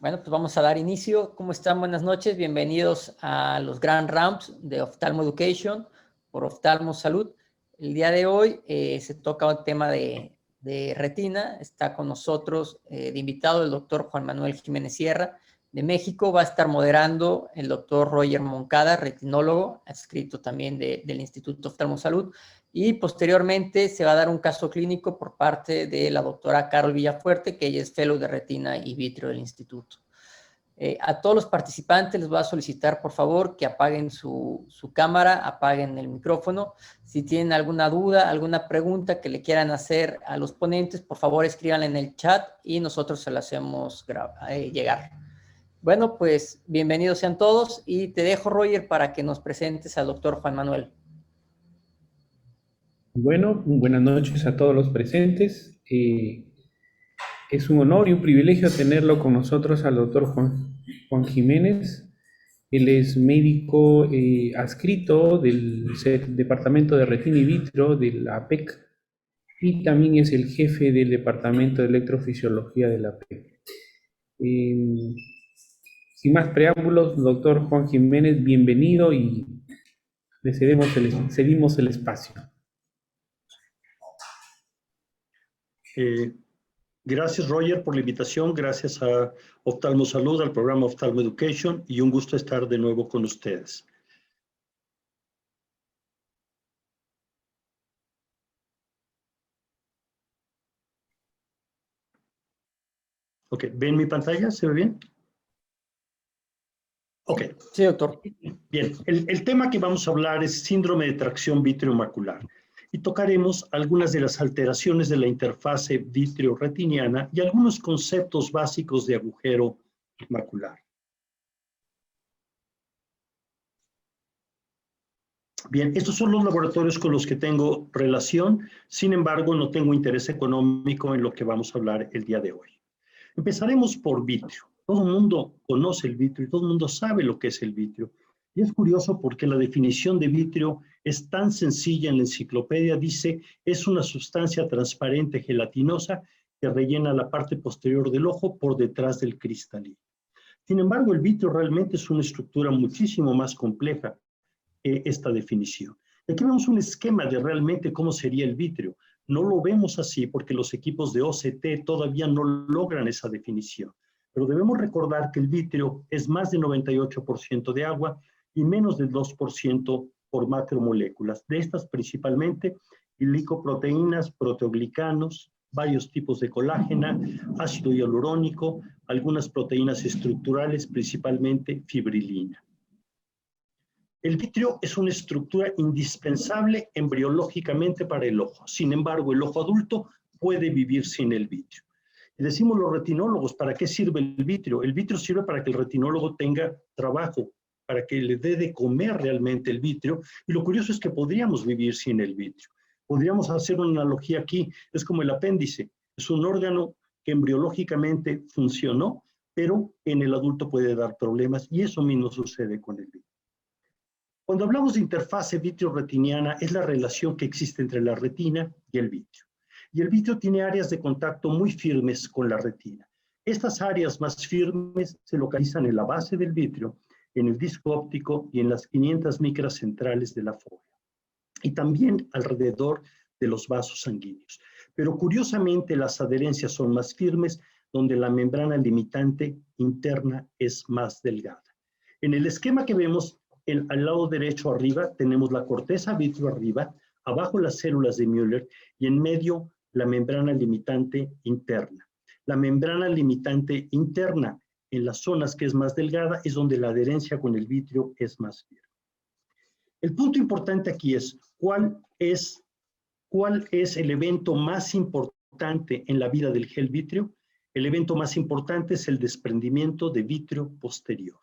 Bueno, pues vamos a dar inicio. ¿Cómo están? Buenas noches. Bienvenidos a los Grand Rounds de Ophthalmo Education por Ophthalmo Salud. El día de hoy se toca el tema de retina. Está con nosotros de invitado el doctor Juan Manuel Jiménez Sierra de México. Va a estar moderando el doctor Roger Moncada, retinólogo, adscrito también del Instituto Ophthalmo Salud. Y posteriormente se va a dar un caso clínico por parte de la doctora Carol Villafuerte, que ella es fellow de retina y vitrio del instituto. A todos los participantes les voy a solicitar, por favor, que apaguen su cámara, apaguen el micrófono. Si tienen alguna duda, alguna pregunta que le quieran hacer a los ponentes, por favor, escríbanla en el chat y nosotros se la hacemos llegar. Bueno, pues bienvenidos sean todos y te dejo, Roger, para que nos presentes al doctor Juan Manuel. Bueno, buenas noches a todos los presentes. Es un honor y un privilegio tenerlo con nosotros al doctor Juan Jiménez. Él es médico adscrito del Departamento de Retina y Vitro de la APEC y también es el jefe del Departamento de Electrofisiología de la APEC. Sin más preámbulos, doctor Juan Jiménez, bienvenido y le cedimos el espacio. Gracias, Roger, por la invitación. Gracias a Ophthalmo Salud, al programa Ophthalmo Education, y un gusto estar de nuevo con ustedes. Ok, ¿ven mi pantalla? ¿Se ve bien? Ok. Sí, doctor. Bien, el tema que vamos a hablar es síndrome de tracción vitreomacular. Y tocaremos algunas de las alteraciones de la interfase vitreo-retiniana y algunos conceptos básicos de agujero macular. Bien, estos son los laboratorios con los que tengo relación, sin embargo, no tengo interés económico en lo que vamos a hablar el día de hoy. Empezaremos por vitrio. Todo el mundo conoce el vitrio y todo el mundo sabe lo que es el vitrio. Y es curioso porque la definición de vitrio es tan sencilla en la enciclopedia. Dice, es una sustancia transparente gelatinosa que rellena la parte posterior del ojo por detrás del cristalino. Sin embargo, el vitrio realmente es una estructura muchísimo más compleja que esta definición. Aquí vemos un esquema de realmente cómo sería el vitrio. No lo vemos así porque los equipos de OCT todavía no logran esa definición. Pero debemos recordar que el vitrio es más del 98% de agua y menos del 2% por macromoléculas. De estas principalmente glicoproteínas, proteoglicanos, varios tipos de colágena, ácido hialurónico, algunas proteínas estructurales, principalmente fibrilina. El vitrio es una estructura indispensable embriológicamente para el ojo. Sin embargo, el ojo adulto puede vivir sin el vitrio. Y decimos los retinólogos, ¿para qué sirve el vitrio? El vitrio sirve para que el retinólogo tenga trabajo, para que le dé de comer realmente el vitrio. Y lo curioso es que podríamos vivir sin el vitrio. Podríamos hacer una analogía aquí. Es como el apéndice. Es un órgano que embriológicamente funcionó, pero en el adulto puede dar problemas. Y eso mismo sucede con el vitrio. Cuando hablamos de interfase vitrio-retiniana, es la relación que existe entre la retina y el vitrio. Y el vitrio tiene áreas de contacto muy firmes con la retina. Estas áreas más firmes se localizan en la base del vitrio, en el disco óptico y en las 500 micras centrales de la fóvea. Y también alrededor de los vasos sanguíneos. Pero curiosamente las adherencias son más firmes, donde la membrana limitante interna es más delgada. En el esquema que vemos, al lado derecho arriba tenemos la corteza vitrio arriba, abajo las células de Müller y en medio la membrana limitante interna. La membrana limitante interna en las zonas que es más delgada es donde la adherencia con el vitrio es más firme. El punto importante aquí es ¿cuál es el evento más importante en la vida del gel vitrio? El evento más importante es el desprendimiento de vitrio posterior.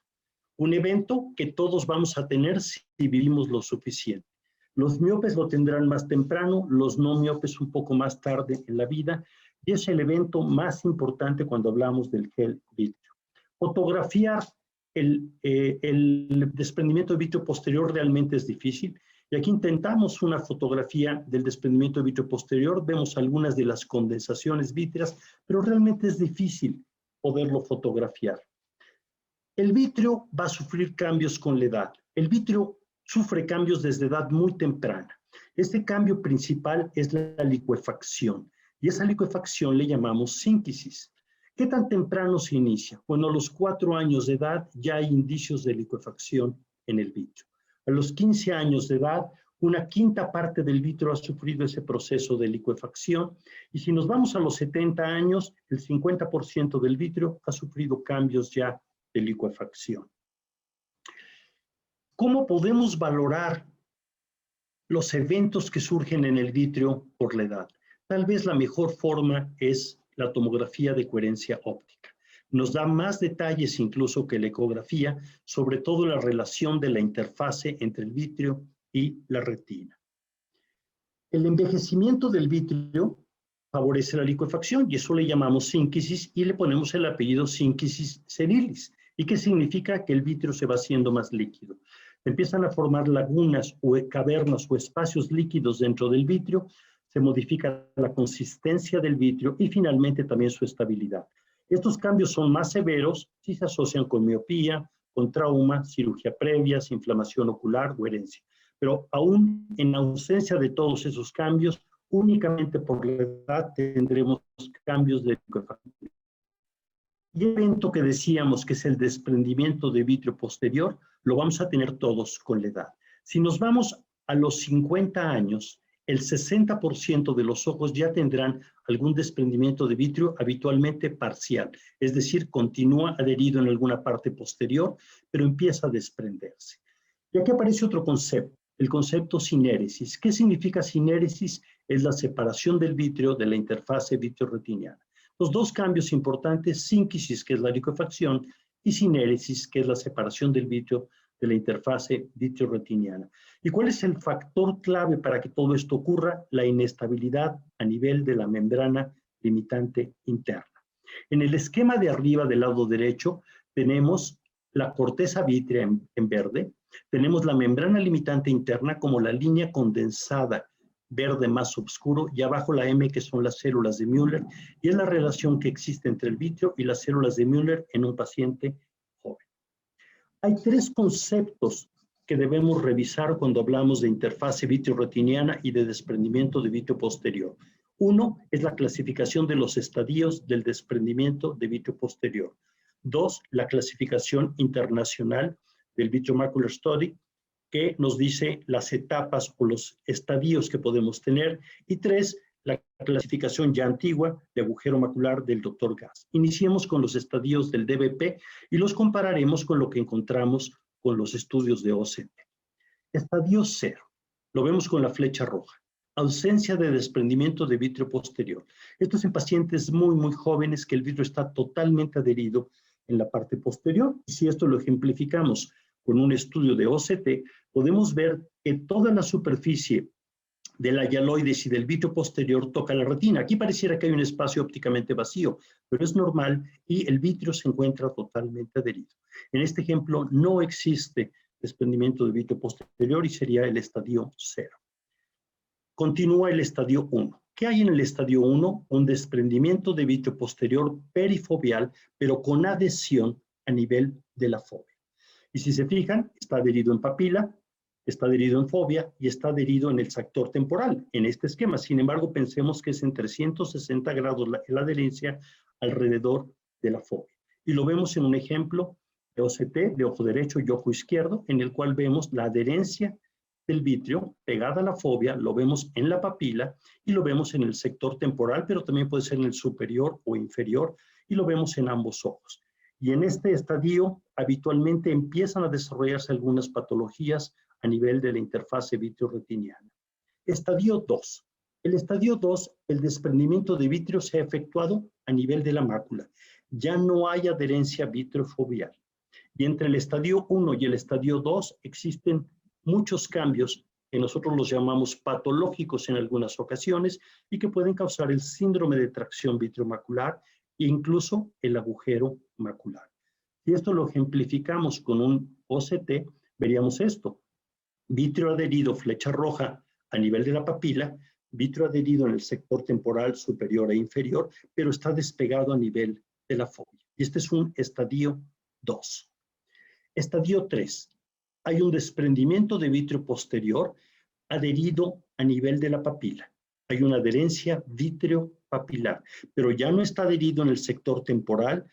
Un evento que todos vamos a tener si vivimos lo suficiente. Los miopes lo tendrán más temprano, los no miopes un poco más tarde en la vida, y es el evento más importante cuando hablamos del gel vitrio. Fotografiar el desprendimiento de vitrio posterior realmente es difícil, y aquí intentamos una fotografía del desprendimiento de vitrio posterior, vemos algunas de las condensaciones vítreas, pero realmente es difícil poderlo fotografiar. El vitrio va a sufrir cambios con la edad. El vitrio sufre cambios desde edad muy temprana. Este cambio principal es la licuefacción, y esa licuefacción le llamamos síntesis. ¿Qué tan temprano se inicia? Bueno, a los 4 años de edad ya hay indicios de licuefacción en el vitrio. A los 15 años de edad, una quinta parte del vitrio ha sufrido ese proceso de licuefacción, y si nos vamos a los 70 años, el 50% del vitrio ha sufrido cambios ya de licuefacción. ¿Cómo podemos valorar los eventos que surgen en el vitrio por la edad? Tal vez la mejor forma es la tomografía de coherencia óptica. Nos da más detalles incluso que la ecografía, sobre todo la relación de la interfase entre el vitrio y la retina. El envejecimiento del vitrio favorece la licuefacción, y eso le llamamos sínquisis, y le ponemos el apellido sínquisis senilis. ¿Y qué significa? Que el vitrio se va haciendo más líquido. Empiezan a formar lagunas o cavernas o espacios líquidos dentro del vitrio, se modifica la consistencia del vitrio y finalmente también su estabilidad. Estos cambios son más severos si se asocian con miopía, con trauma, cirugía previa, inflamación ocular o herencia. Pero aún en ausencia de todos esos cambios, únicamente por la edad tendremos cambios de licuefacción. Y el evento que decíamos que es el desprendimiento de vitrio posterior, lo vamos a tener todos con la edad. Si nos vamos a los 50 años, el 60% de los ojos ya tendrán algún desprendimiento de vitrio, habitualmente parcial, es decir, continúa adherido en alguna parte posterior, pero empieza a desprenderse. Y aquí aparece otro concepto, el concepto sinéresis. ¿Qué significa sinéresis? Es la separación del vitrio de la interfase vitrio-retiniana. Los dos cambios importantes, sínquisis, que es la licuefacción, y sinéresis, que es la separación del vitrio de la interfase vitrio-retiniana. ¿Y cuál es el factor clave para que todo esto ocurra? La inestabilidad a nivel de la membrana limitante interna. En el esquema de arriba del lado derecho tenemos la corteza vítrea en verde, tenemos la membrana limitante interna como la línea condensada verde más oscuro, y abajo la M, que son las células de Müller, y es la relación que existe entre el vitrio y las células de Müller en un paciente joven. Hay 3 conceptos que debemos revisar cuando hablamos de interfase vitrio-retiniana y de desprendimiento de vitrio posterior. Uno es la clasificación de los estadios del desprendimiento de vitrio posterior. 2, la clasificación internacional del Vitro Macular Study, que nos dice las etapas o los estadios que podemos tener. Y 3, la clasificación ya antigua de agujero macular del Dr. Gass. Iniciemos con los estadios del DBP y los compararemos con lo que encontramos con los estudios de OCT. Estadio 0, lo vemos con la flecha roja. Ausencia de desprendimiento de vitrio posterior. Esto es en pacientes muy jóvenes que el vitrio está totalmente adherido en la parte posterior. Y si esto lo ejemplificamos con un estudio de OCT, podemos ver que toda la superficie de la hialoides y del vitrio posterior toca la retina. Aquí pareciera que hay un espacio ópticamente vacío, pero es normal y el vitrio se encuentra totalmente adherido. En este ejemplo no existe desprendimiento de vitrio posterior y sería el estadio 0. Continúa el estadio 1. ¿Qué hay en el estadio 1? Un desprendimiento de vitrio posterior perifoveal, pero con adhesión a nivel de la fovea. Y si se fijan, está adherido en papila, está adherido en fovea y está adherido en el sector temporal, en este esquema. Sin embargo, pensemos que es en 360 grados la adherencia alrededor de la fovea. Y lo vemos en un ejemplo de OCT, de ojo derecho y ojo izquierdo, en el cual vemos la adherencia del vitrio pegada a la fovea, lo vemos en la papila y lo vemos en el sector temporal, pero también puede ser en el superior o inferior, y lo vemos en ambos ojos. Y en este estadio habitualmente empiezan a desarrollarse algunas patologías a nivel de la interfase vitrio-retiniana. Estadio 2. El estadio 2, el desprendimiento de vitrio se ha efectuado a nivel de la mácula. Ya no hay adherencia vitriofoveal. Y entre el estadio 1 y el estadio 2 existen muchos cambios que nosotros los llamamos patológicos en algunas ocasiones y que pueden causar el síndrome de tracción vitriomacular e incluso el agujero macular. Si esto lo ejemplificamos con un OCT, veríamos esto. Vitrio adherido, flecha roja, a nivel de la papila, vitrio adherido en el sector temporal superior e inferior, pero está despegado a nivel de la fovea. Y este es un estadio 2. Estadio 3. Hay un desprendimiento de vítreo posterior adherido a nivel de la papila. Hay una adherencia vítreo-papilar, pero ya no está adherido en el sector temporal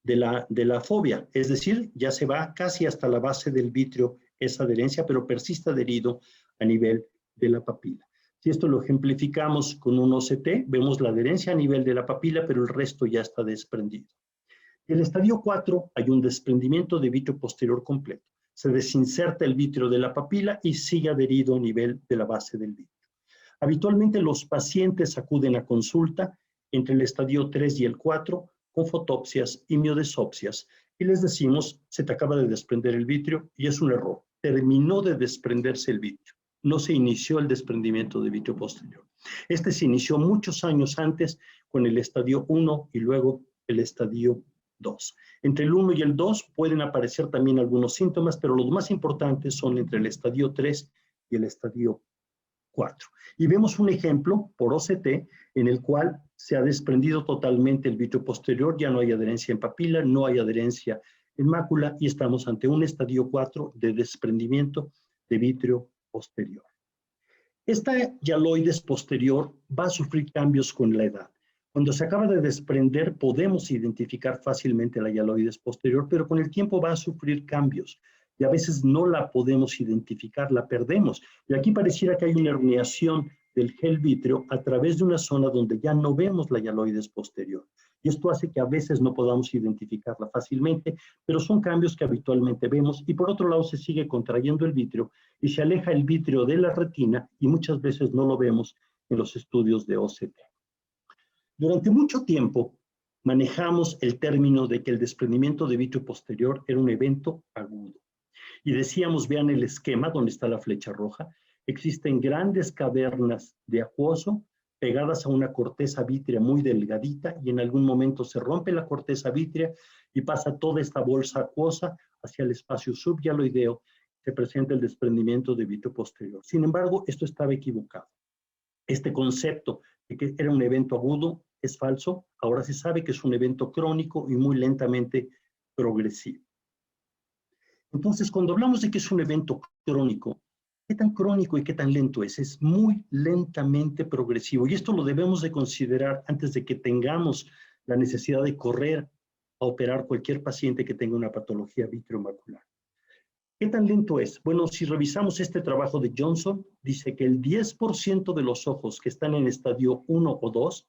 de la fobia, es decir, ya se va casi hasta la base del vítreo esa adherencia, pero persiste adherido a nivel de la papila. Si esto lo ejemplificamos con un OCT, vemos la adherencia a nivel de la papila, pero el resto ya está desprendido. En el estadio 4 hay un desprendimiento de vítreo posterior completo. Se desinserta el vítreo de la papila y sigue adherido a nivel de la base del vítreo. Habitualmente los pacientes acuden a consulta entre el estadio 3 y el 4 con fotopsias y miodesopsias y les decimos, se te acaba de desprender el vítreo y es un error. Terminó de desprenderse el vítreo. No se inició el desprendimiento de vítreo posterior. Este se inició muchos años antes con el estadio 1 y luego el estadio 2. Entre el 1 y el 2 pueden aparecer también algunos síntomas, pero los más importantes son entre el estadio 3 y el estadio 4. Y vemos un ejemplo por OCT en el cual se ha desprendido totalmente el vítreo posterior, ya no hay adherencia en papila, no hay adherencia en mácula y estamos ante un estadio 4 de desprendimiento de vítreo posterior. Esta hialoides posterior va a sufrir cambios con la edad. Cuando se acaba de desprender podemos identificar fácilmente la hialoides posterior, pero con el tiempo va a sufrir cambios y a veces no la podemos identificar, la perdemos. Y aquí pareciera que hay una herniación del gel vítreo a través de una zona donde ya no vemos la hialoides posterior. Y esto hace que a veces no podamos identificarla fácilmente, pero son cambios que habitualmente vemos. Y por otro lado se sigue contrayendo el vítreo y se aleja el vítreo de la retina y muchas veces no lo vemos en los estudios de OCT. Durante mucho tiempo manejamos el término de que el desprendimiento de vítreo posterior era un evento agudo. Y decíamos, vean el esquema donde está la flecha roja, existen grandes cavernas de acuoso pegadas a una corteza vítrea muy delgadita y en algún momento se rompe la corteza vítrea y pasa toda esta bolsa acuosa hacia el espacio subhialoideo, se presenta el desprendimiento de vítreo posterior. Sin embargo, esto estaba equivocado. Este concepto de que era un evento agudo es falso. Ahora se sabe que es un evento crónico y muy lentamente progresivo. Entonces, cuando hablamos de que es un evento crónico, ¿qué tan crónico y qué tan lento es? Es muy lentamente progresivo y esto lo debemos de considerar antes de que tengamos la necesidad de correr a operar cualquier paciente que tenga una patología vitreomacular. ¿Qué tan lento es? Bueno, si revisamos este trabajo de Johnson, dice que el 10% de los ojos que están en estadio 1 o 2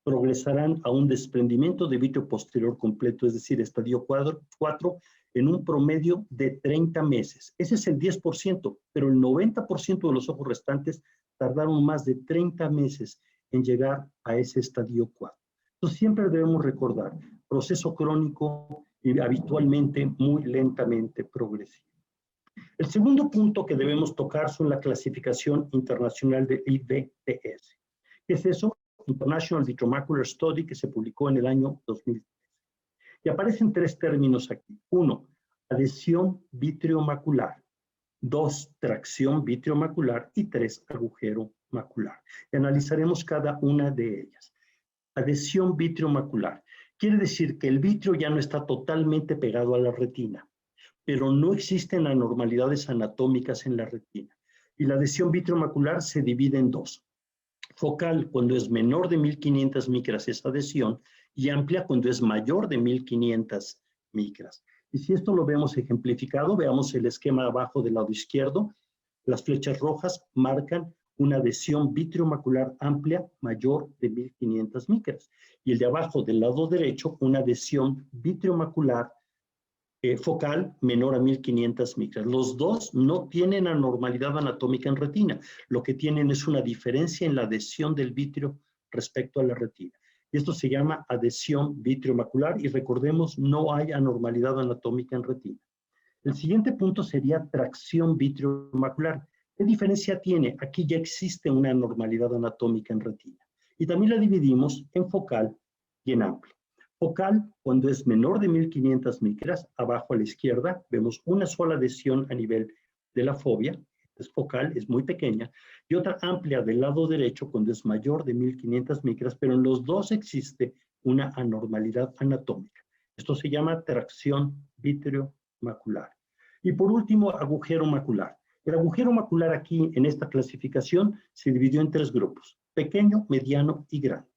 progresarán a un desprendimiento de vítreo posterior completo, es decir, estadio 4, en un promedio de 30 meses. Ese es el 10%, pero el 90% de los ojos restantes tardaron más de 30 meses en llegar a ese estadio 4. Entonces siempre debemos recordar, proceso crónico y habitualmente muy lentamente progresivo. El segundo punto que debemos tocar son la clasificación internacional de IVTS. ¿Qué es eso? International Vitreomacular Study, que se publicó en el año 2013. Y aparecen tres términos aquí. 1, adhesión vitreomacular. 2, tracción vitreomacular. Y 3, agujero macular. Y analizaremos cada una de ellas. Adhesión vitreomacular. Quiere decir que el vítreo ya no está totalmente pegado a la retina, pero no existen anormalidades anatómicas en la retina. Y la adhesión vitreomacular se divide en dos. Focal, cuando es menor de 1500 micras es adhesión, y amplia cuando es mayor de 1500 micras. Y si esto lo vemos ejemplificado, veamos el esquema abajo del lado izquierdo. Las flechas rojas marcan una adhesión vitreomacular amplia mayor de 1500 micras. Y el de abajo del lado derecho, una adhesión vitreomacular focal menor a 1500 micras. Los dos no tienen anormalidad anatómica en retina. Lo que tienen es una diferencia en la adhesión del vítreo respecto a la retina. Esto se llama adhesión vitreomacular y recordemos, no hay anormalidad anatómica en retina. El siguiente punto sería tracción vitreomacular. ¿Qué diferencia tiene? Aquí ya existe una anormalidad anatómica en retina. Y también la dividimos en focal y en amplia. Focal, cuando es menor de 1500 micras, abajo a la izquierda, vemos una sola adhesión a nivel de la fobia, es focal, es muy pequeña, y otra amplia del lado derecho cuando es mayor de 1500 micras, pero en los dos existe una anormalidad anatómica. Esto se llama tracción vitreomacular. macular. Y por último, agujero macular. El agujero macular aquí en esta clasificación se dividió en 3 grupos: pequeño, mediano y grande.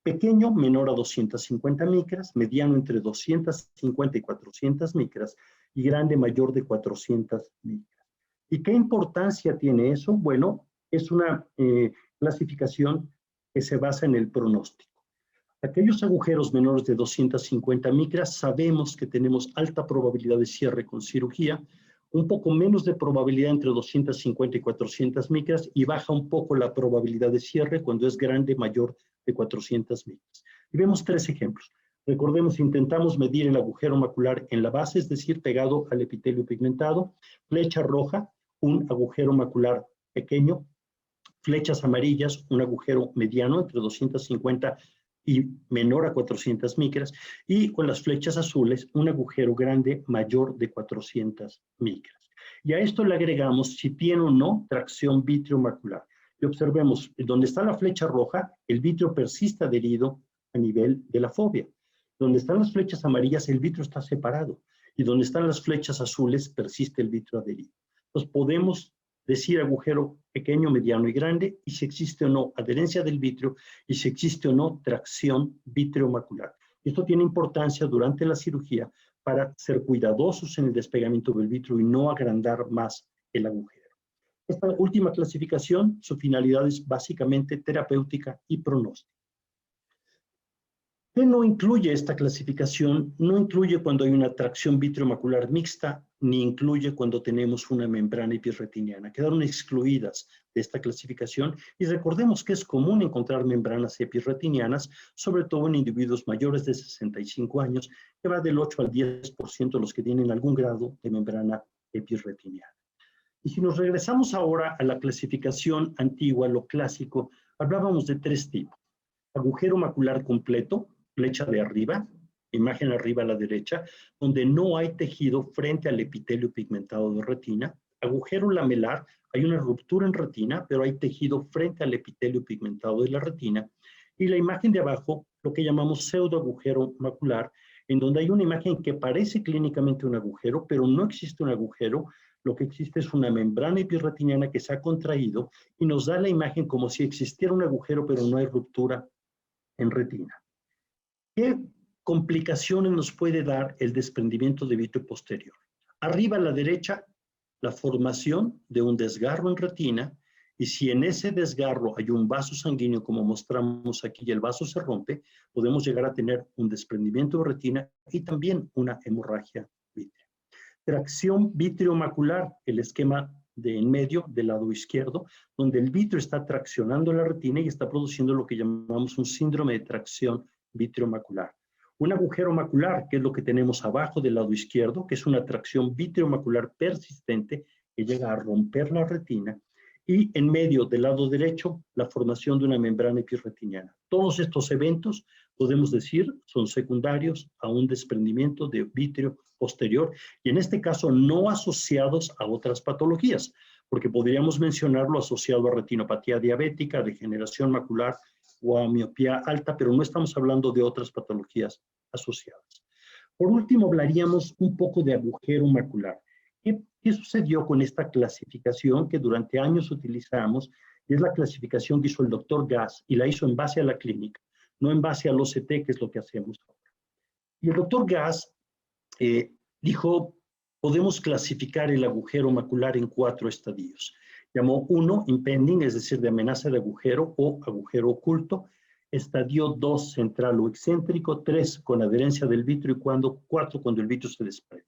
Pequeño, menor a 250 micras, mediano entre 250 y 400 micras, y grande, mayor de 400 micras. ¿Y qué importancia tiene eso? Bueno, es una clasificación que se basa en el pronóstico. Aquellos agujeros menores de 250 micras sabemos que tenemos alta probabilidad de cierre con cirugía, un poco menos de probabilidad entre 250 y 400 micras, y baja un poco la probabilidad de cierre cuando es grande, mayor de 400 micras. Y vemos 3 ejemplos. Recordemos, intentamos medir el agujero macular en la base, es decir, pegado al epitelio pigmentado. Flecha roja, un agujero macular pequeño. Flechas amarillas, un agujero mediano entre 250 y menor a 400 micras, y con las flechas azules, un agujero grande mayor de 400 micras. Y a esto le agregamos si tiene o no tracción vitreomacular. Y observemos, donde está la flecha roja, el vítreo persiste adherido a nivel de la fovea. Donde están las flechas amarillas, el vítreo está separado. Y donde están las flechas azules, persiste el vítreo adherido. Entonces podemos decir agujero pequeño, mediano y grande, y si existe o no adherencia del vítreo, y si existe o no tracción vitreomacular. Esto tiene importancia durante la cirugía para ser cuidadosos en el despegamiento del vítreo y no agrandar más el agujero. Esta última clasificación, su finalidad es básicamente terapéutica y pronóstica. ¿Qué no incluye esta clasificación? No incluye cuando hay una tracción vitreomacular mixta, ni incluye cuando tenemos una membrana epirretiniana. Quedaron excluidas de esta clasificación, y recordemos que es común encontrar membranas epirretinianas, sobre todo en individuos mayores de 65 años, que va del 8 al 10% de los que tienen algún grado de membrana epirretiniana. Y si nos regresamos ahora a la clasificación antigua, lo clásico, hablábamos de 3 tipos: agujero macular completo, flecha de arriba, imagen arriba a la derecha, donde no hay tejido frente al epitelio pigmentado de retina. Agujero lamelar, hay una ruptura en retina, pero hay tejido frente al epitelio pigmentado de la retina. Y la imagen de abajo, lo que llamamos pseudoagujero macular, en donde hay una imagen que parece clínicamente un agujero, pero no existe un agujero. Lo que existe es una membrana epirretiniana que se ha contraído y nos da la imagen como si existiera un agujero, pero no hay ruptura en retina. ¿Qué complicaciones nos puede dar el desprendimiento de vítreo posterior? Arriba a la derecha, la formación de un desgarro en retina, y si en ese desgarro hay un vaso sanguíneo, como mostramos aquí, y el vaso se rompe, podemos llegar a tener un desprendimiento de retina y también una hemorragia vítrea. Tracción vitreomacular, el esquema de en medio del lado izquierdo, donde el vítreo está traccionando la retina y está produciendo lo que llamamos un síndrome de tracción vitreomacular. Un agujero macular, que es lo que tenemos abajo del lado izquierdo, que es una tracción vitreomacular persistente que llega a romper la retina, y en medio del lado derecho, la formación de una membrana epirretiniana. Todos estos eventos, podemos decir, son secundarios a un desprendimiento de vítreo posterior, y en este caso no asociados a otras patologías, porque podríamos mencionarlo asociado a retinopatía diabética, degeneración macular o a miopía alta, pero no estamos hablando de otras patologías asociadas. Por último, hablaríamos un poco de agujero macular. ¿Qué sucedió con esta clasificación que durante años utilizamos? Y es la clasificación que hizo el doctor Gass, y la hizo en base a la clínica, no en base al OCT, que es lo que hacemos ahora. Y el doctor Gass dijo, podemos clasificar el agujero macular en 4 estadios. Llamó 1, impending, es decir, de amenaza de agujero o agujero oculto. Estadio 2, central o excéntrico. 3, con adherencia del vítreo. Y 4, cuando el vítreo se desprende.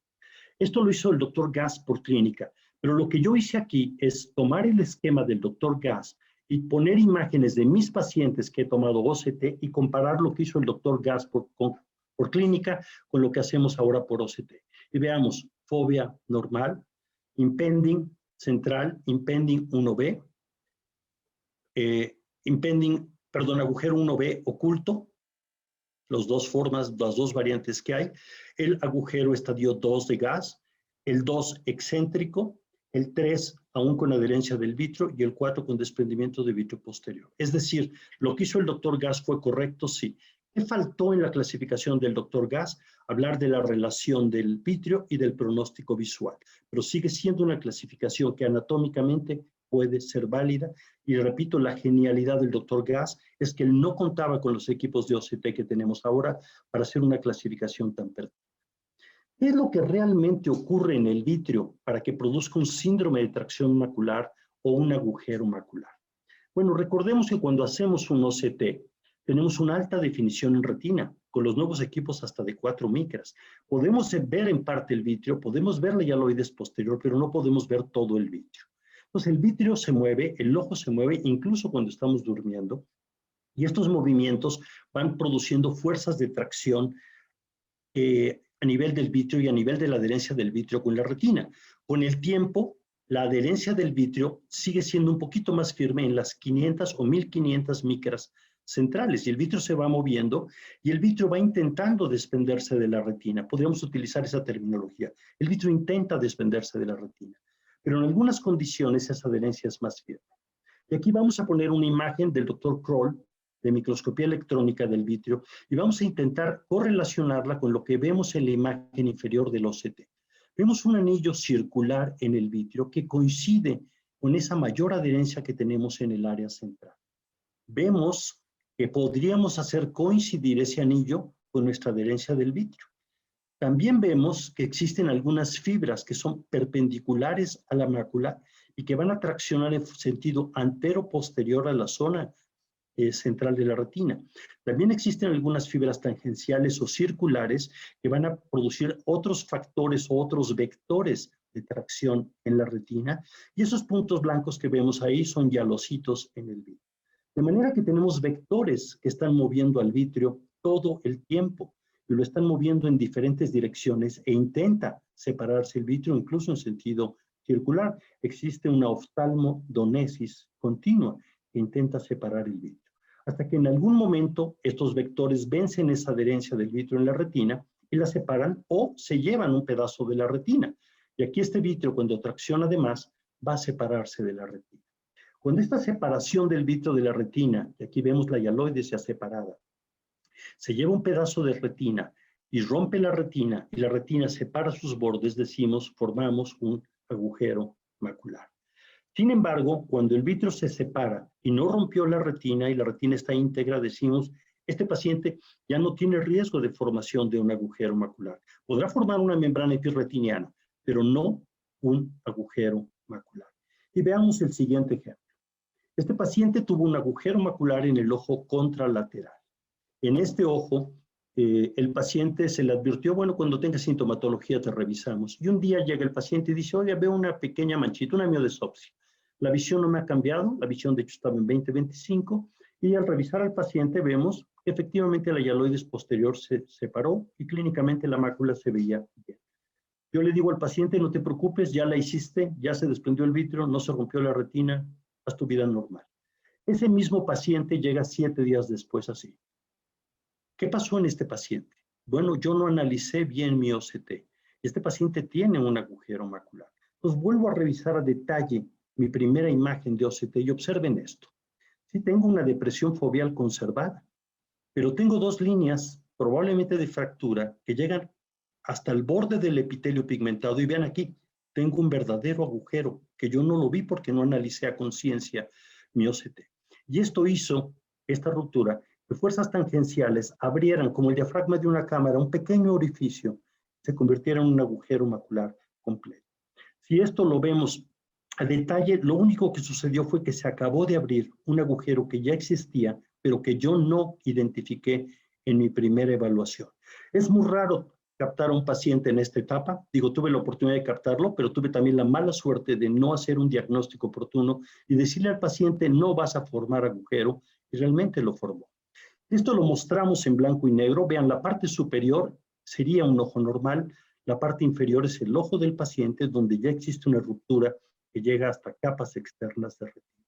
Esto lo hizo el doctor Gass por clínica, pero lo que yo hice aquí es tomar el esquema del doctor Gass y poner imágenes de mis pacientes que he tomado OCT y comparar lo que hizo el doctor Gass por clínica con lo que hacemos ahora por OCT. Y veamos, fobia normal, impending central, impending 1B, agujero 1B oculto, las 2 formas, las 2 variantes que hay, el agujero estadio 2 de Gass, el 2 excéntrico, el 3 aún con adherencia del vítreo y el 4 con desprendimiento de vítreo posterior. Es decir, lo que hizo el doctor Gass fue correcto, sí. ¿Qué faltó en la clasificación del Dr. Gass? Hablar de la relación del vitrio y del pronóstico visual, pero sigue siendo una clasificación que anatómicamente puede ser válida. Y repito, la genialidad del Dr. Gass es que él no contaba con los equipos de OCT que tenemos ahora para hacer una clasificación tan perfecta. ¿Qué es lo que realmente ocurre en el vitrio para que produzca un síndrome de tracción macular o un agujero macular? Bueno, recordemos que cuando hacemos un OCT, tenemos una alta definición en retina, con los nuevos equipos hasta de 4 micras. Podemos ver en parte el vitrio, podemos ver la hialoides posterior, pero no podemos ver todo el vitrio. Entonces el vitrio se mueve, el ojo se mueve, incluso cuando estamos durmiendo, y estos movimientos van produciendo fuerzas de tracción a nivel del vitrio y a nivel de la adherencia del vitrio con la retina. Con el tiempo, la adherencia del vitrio sigue siendo un poquito más firme en las 500 o 1500 micras centrales, y el vitrio se va moviendo y el vitrio va intentando desprenderse de la retina. Podríamos utilizar esa terminología. El vitrio intenta desprenderse de la retina, pero en algunas condiciones esa adherencia es más firme. Y aquí vamos a poner una imagen del Dr. Kroll de microscopía electrónica del vitrio y vamos a intentar correlacionarla con lo que vemos en la imagen inferior del OCT. Vemos un anillo circular en el vitrio que coincide con esa mayor adherencia que tenemos en el área central. Vemos que podríamos hacer coincidir ese anillo con nuestra adherencia del vitrio. También vemos que existen algunas fibras que son perpendiculares a la mácula y que van a traccionar en sentido antero-posterior a la zona central de la retina. También existen algunas fibras tangenciales o circulares que van a producir otros factores o otros vectores de tracción en la retina, y esos puntos blancos que vemos ahí son hialocitos en el vitrio. De manera que tenemos vectores que están moviendo al vitrio todo el tiempo y lo están moviendo en diferentes direcciones e intenta separarse el vitrio incluso en sentido circular. Existe una oftalmodonesis continua que intenta separar el vitrio. Hasta que en algún momento estos vectores vencen esa adherencia del vitrio en la retina y la separan o se llevan un pedazo de la retina. Y aquí este vitrio, cuando tracciona además, va a separarse de la retina. Cuando esta separación del vitrio de la retina, y aquí vemos la hialoides ya separada, se lleva un pedazo de retina y rompe la retina y la retina separa sus bordes, decimos, formamos un agujero macular. Sin embargo, cuando el vitrio se separa y no rompió la retina y la retina está íntegra, decimos, este paciente ya no tiene riesgo de formación de un agujero macular. Podrá formar una membrana epirretiniana, pero no un agujero macular. Y veamos el siguiente ejemplo. Este paciente tuvo un agujero macular en el ojo contralateral. En este ojo, el paciente se le advirtió, bueno, cuando tenga sintomatología te revisamos. Y un día llega el paciente y dice, oye, veo una pequeña manchita, una miodesopsia. La visión no me ha cambiado, la visión de hecho estaba en 20/25, y al revisar al paciente vemos que efectivamente la hialoides posterior se separó y clínicamente la mácula se veía bien. Yo le digo al paciente, no te preocupes, ya la hiciste, ya se desprendió el vitrio, no se rompió la retina, haz tu vida normal. Ese mismo paciente llega 7 días después así. ¿Qué pasó en este paciente? Bueno, yo no analicé bien mi OCT. Este paciente tiene un agujero macular. Entonces vuelvo a revisar a detalle mi primera imagen de OCT y observen esto. Sí, tengo una depresión foveal conservada, pero tengo 2 líneas, probablemente de fractura, que llegan hasta el borde del epitelio pigmentado. Y vean aquí, tengo un verdadero agujero que yo no lo vi porque no analicé a conciencia mi OCT. Y esto hizo, esta ruptura, que fuerzas tangenciales abrieran, como el diafragma de una cámara, un pequeño orificio, se convirtiera en un agujero macular completo. Si esto lo vemos a detalle, lo único que sucedió fue que se acabó de abrir un agujero que ya existía, pero que yo no identifiqué en mi primera evaluación. Es muy raro captar a un paciente en esta etapa. Digo, tuve la oportunidad de captarlo, pero tuve también la mala suerte de no hacer un diagnóstico oportuno y decirle al paciente, no vas a formar agujero, y realmente lo formó. Esto lo mostramos en blanco y negro. Vean, la parte superior sería un ojo normal, la parte inferior es el ojo del paciente, donde ya existe una ruptura que llega hasta capas externas de retina.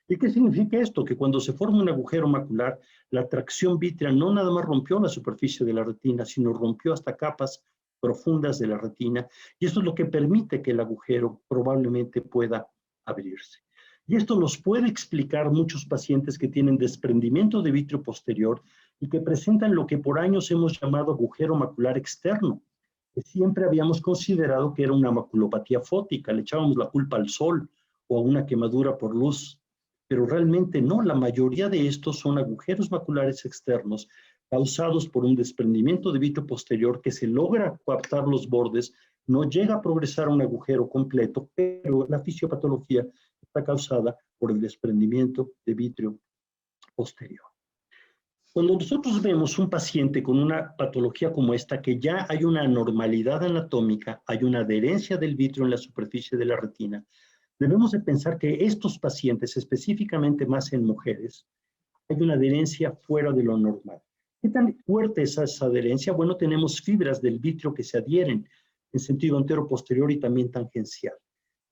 ¿Y qué significa esto? Que cuando se forma un agujero macular, la tracción vítrea no nada más rompió la superficie de la retina, sino rompió hasta capas profundas de la retina, y esto es lo que permite que el agujero probablemente pueda abrirse. Y esto nos puede explicar muchos pacientes que tienen desprendimiento de vitrio posterior y que presentan lo que por años hemos llamado agujero macular externo, que siempre habíamos considerado que era una maculopatía fótica, le echábamos la culpa al sol o a una quemadura por luz, pero realmente no, la mayoría de estos son agujeros maculares externos causados por un desprendimiento de vitrio posterior que se logra coaptar los bordes, no llega a progresar a un agujero completo, pero la fisiopatología está causada por el desprendimiento de vitrio posterior. Cuando nosotros vemos un paciente con una patología como esta, que ya hay una anormalidad anatómica, hay una adherencia del vitrio en la superficie de la retina, debemos de pensar que estos pacientes, específicamente más en mujeres, hay una adherencia fuera de lo normal. ¿Qué tan fuerte es esa adherencia? Bueno, tenemos fibras del vitrio que se adhieren en sentido antero-posterior y también tangencial.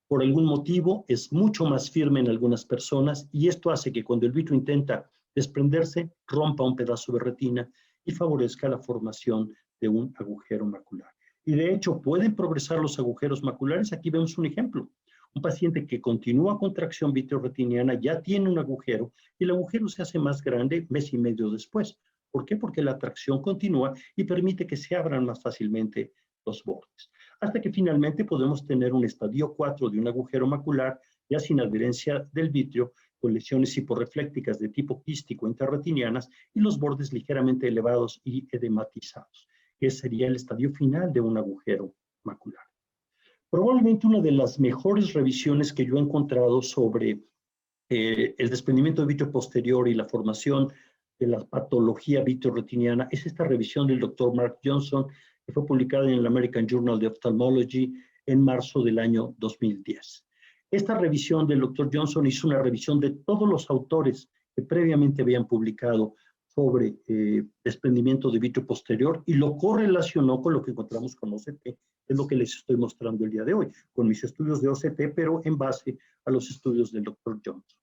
Por algún motivo es mucho más firme en algunas personas y esto hace que cuando el vitrio intenta desprenderse, rompa un pedazo de retina y favorezca la formación de un agujero macular. Y de hecho pueden progresar los agujeros maculares. Aquí vemos un ejemplo. Un paciente que continúa con tracción vitreoretiniana ya tiene un agujero y el agujero se hace más grande mes y medio después. ¿Por qué? Porque la tracción continúa y permite que se abran más fácilmente los bordes. Hasta que finalmente podemos tener un estadio 4 de un agujero macular ya sin adherencia del vitrio, con lesiones hiporreflécticas de tipo quístico intrarretinianas y los bordes ligeramente elevados y edematizados, que sería el estadio final de un agujero macular. Probablemente una de las mejores revisiones que yo he encontrado sobre el desprendimiento de vitrio posterior y la formación de la patología vitreoretiniana es esta revisión del Dr. Mark Johnson, que fue publicada en el American Journal of Ophthalmology en marzo del año 2010. Esta revisión del Dr. Johnson hizo una revisión de todos los autores que previamente habían publicado sobre desprendimiento de vitrio posterior y lo correlacionó con lo que encontramos con OCT, es lo que les estoy mostrando el día de hoy, con mis estudios de OCT, pero en base a los estudios del Dr. Johnson.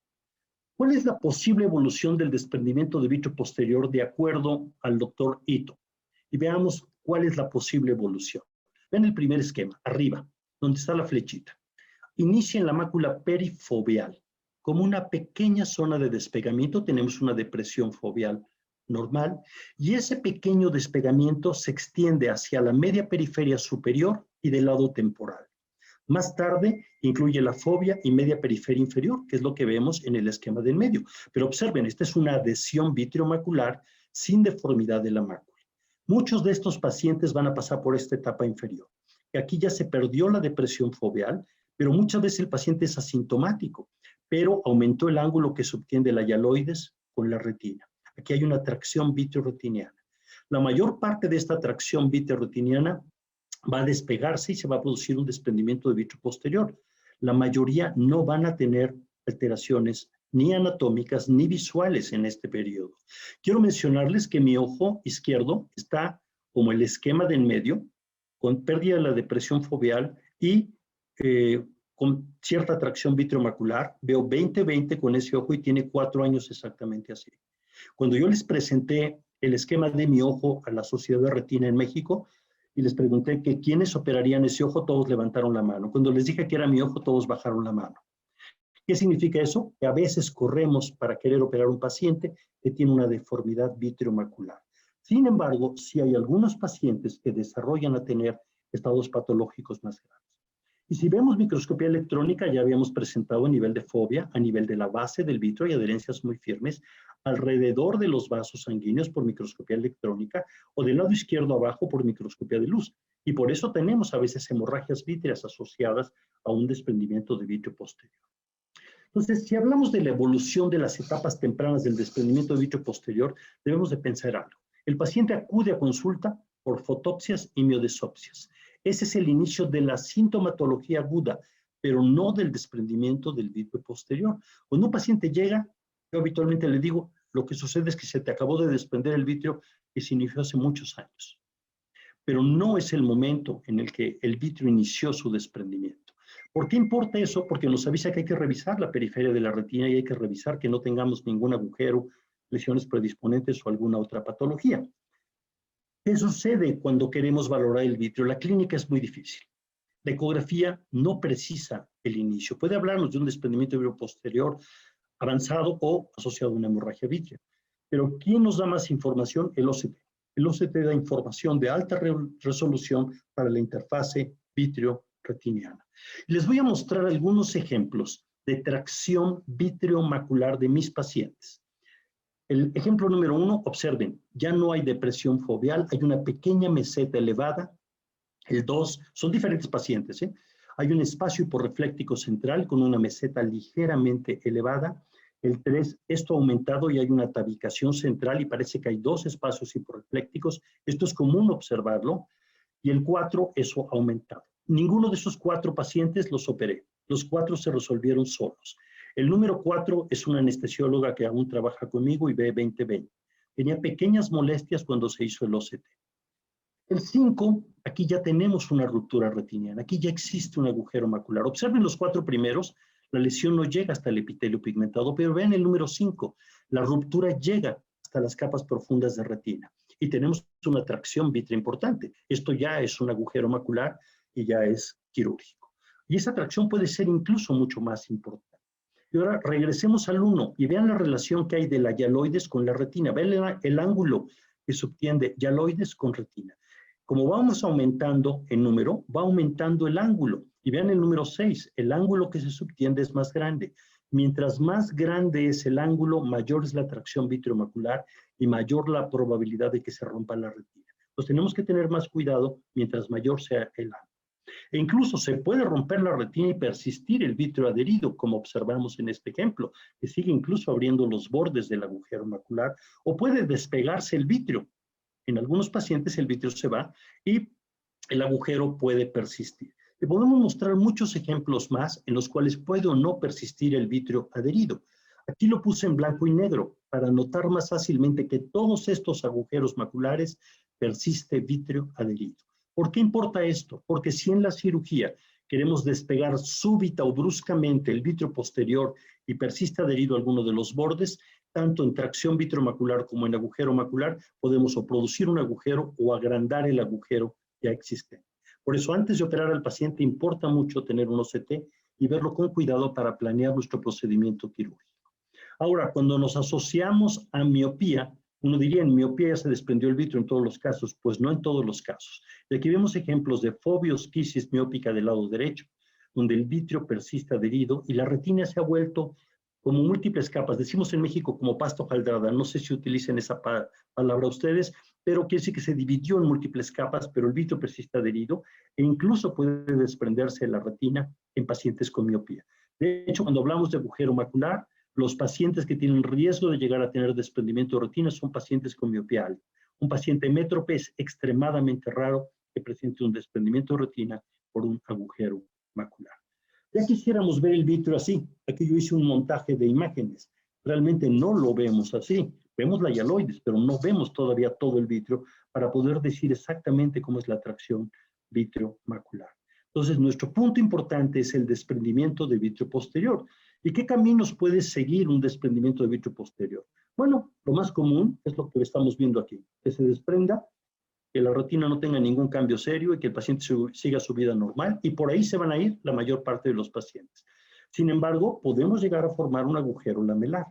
¿Cuál es la posible evolución del desprendimiento de vitrio posterior de acuerdo al Dr. Ito? Y veamos cuál es la posible evolución. Ven el primer esquema, arriba, donde está la flechita. Inicia en la mácula perifoveal. Como una pequeña zona de despegamiento, tenemos una depresión foveal normal, y ese pequeño despegamiento se extiende hacia la media periferia superior y del lado temporal. Más tarde incluye la fovea y media periferia inferior, que es lo que vemos en el esquema del medio. Pero observen, esta es una adhesión vitreomacular sin deformidad de la mácula. Muchos de estos pacientes van a pasar por esta etapa inferior. Y aquí ya se perdió la depresión foveal, pero muchas veces el paciente es asintomático, pero aumentó el ángulo que se obtiene de la hialoides con la retina. Aquí hay una tracción vitreoretiniana. La mayor parte de esta tracción vitreoretiniana va a despegarse y se va a producir un desprendimiento de vitrio posterior. La mayoría no van a tener alteraciones ni anatómicas ni visuales en este periodo. Quiero mencionarles que mi ojo izquierdo está como el esquema del medio, con pérdida de la depresión foveal y con cierta tracción vitreomacular. Veo 20/20 con ese ojo y tiene 4 años exactamente así. Cuando yo les presenté el esquema de mi ojo a la Sociedad de Retina en México y les pregunté que quiénes operarían ese ojo, todos levantaron la mano. Cuando les dije que era mi ojo, todos bajaron la mano. ¿Qué significa eso? Que a veces corremos para querer operar a un paciente que tiene una deformidad vitreomacular. Sin embargo, sí hay algunos pacientes que desarrollan a tener estados patológicos más graves. Y si vemos microscopía electrónica, ya habíamos presentado a nivel de fovea, a nivel de la base del vitro y adherencias muy firmes, alrededor de los vasos sanguíneos por microscopía electrónica o del lado izquierdo abajo por microscopía de luz. Y por eso tenemos a veces hemorragias vítreas asociadas a un desprendimiento de vitrio posterior. Entonces, si hablamos de la evolución de las etapas tempranas del desprendimiento de vitrio posterior, debemos de pensar algo. El paciente acude a consulta por fotopsias y miodesopsias. Ese es el inicio de la sintomatología aguda, pero no del desprendimiento del vitrio posterior. Cuando un paciente llega, yo habitualmente le digo, lo que sucede es que se te acabó de desprender el vitrio que se inició hace muchos años. Pero no es el momento en el que el vitrio inició su desprendimiento. ¿Por qué importa eso? Porque nos avisa que hay que revisar la periferia de la retina y hay que revisar que no tengamos ningún agujero, lesiones predisponentes o alguna otra patología. ¿Qué sucede cuando queremos valorar el vitrio? La clínica es muy difícil. La ecografía no precisa el inicio. Puede hablarnos de un desprendimiento de vitrio posterior avanzado o asociado a una hemorragia vítrea. Pero ¿quién nos da más información? El OCT. El OCT da información de alta resolución para la interfase vitreoretiniana. Les voy a mostrar algunos ejemplos de tracción vitreomacular de mis pacientes. El ejemplo número 1, observen, ya no hay depresión foveal, hay una pequeña meseta elevada. El 2, son diferentes pacientes, ¿eh? Hay un espacio hiporrefléctico central con una meseta ligeramente elevada. El 3, esto ha aumentado y hay una tabicación central y parece que hay 2 espacios hiporreflécticos. Esto es común observarlo. Y el 4, eso ha aumentado. Ninguno de esos 4 pacientes los operé. Los 4 se resolvieron solos. El número 4 es una anestesióloga que aún trabaja conmigo y ve 20/20. Tenía pequeñas molestias cuando se hizo el OCT. El 5, aquí ya tenemos una ruptura retiniana. Aquí ya existe un agujero macular. Observen los 4 primeros. La lesión no llega hasta el epitelio pigmentado, pero vean el número 5. La ruptura llega hasta las capas profundas de retina. Y tenemos una tracción vitrea importante. Esto ya es un agujero macular y ya es quirúrgico. Y esa tracción puede ser incluso mucho más importante. Y ahora regresemos al 1 y vean la relación que hay de la hialoides con la retina. Vean el ángulo que subtiende hialoides con retina. Como vamos aumentando en número, va aumentando el ángulo. Y vean el número 6, el ángulo que se subtiende es más grande. Mientras más grande es el ángulo, mayor es la tracción vitreomacular y mayor la probabilidad de que se rompa la retina. Entonces tenemos que tener más cuidado mientras mayor sea el ángulo. E incluso se puede romper la retina y persistir el vítreo adherido, como observamos en este ejemplo, que sigue incluso abriendo los bordes del agujero macular, o puede despegarse el vítreo. En algunos pacientes el vítreo se va y el agujero puede persistir. Le podemos mostrar muchos ejemplos más en los cuales puede o no persistir el vítreo adherido. Aquí lo puse en blanco y negro para notar más fácilmente que todos estos agujeros maculares persiste vítreo adherido. ¿Por qué importa esto? Porque si en la cirugía queremos despegar súbita o bruscamente el vítreo posterior y persiste adherido a alguno de los bordes, tanto en tracción vitreomacular como en agujero macular, podemos o producir un agujero o agrandar el agujero ya existente. Por eso, antes de operar al paciente, importa mucho tener un OCT y verlo con cuidado para planear nuestro procedimiento quirúrgico. Ahora, cuando nos asociamos a miopía, uno diría, en miopía ya se desprendió el vítreo en todos los casos. Pues no en todos los casos. Y aquí vemos ejemplos de fobiosquisis miópica del lado derecho, donde el vítreo persiste adherido y la retina se ha vuelto como múltiples capas. Decimos en México como pasta hojaldrada. No sé si utilicen esa palabra ustedes, pero quiere decir que se dividió en múltiples capas, pero el vítreo persiste adherido e incluso puede desprenderse la retina en pacientes con miopía. De hecho, cuando hablamos de agujero macular, los pacientes que tienen riesgo de llegar a tener desprendimiento de retina son pacientes con miopía alta. Un paciente métrope es extremadamente raro que presente un desprendimiento de retina por un agujero macular. Ya quisiéramos ver el vítreo así. Aquí yo hice un montaje de imágenes. Realmente no lo vemos así. Vemos la hialoides, pero no vemos todavía todo el vítreo para poder decir exactamente cómo es la tracción vitreomacular. Entonces, nuestro punto importante es el desprendimiento de vítreo posterior. ¿Y qué caminos puede seguir un desprendimiento de vítreo posterior? Bueno, lo más común es lo que estamos viendo aquí, que se desprenda, que la retina no tenga ningún cambio serio y que el paciente siga su vida normal, y por ahí se van a ir la mayor parte de los pacientes. Sin embargo, podemos llegar a formar un agujero lamelar.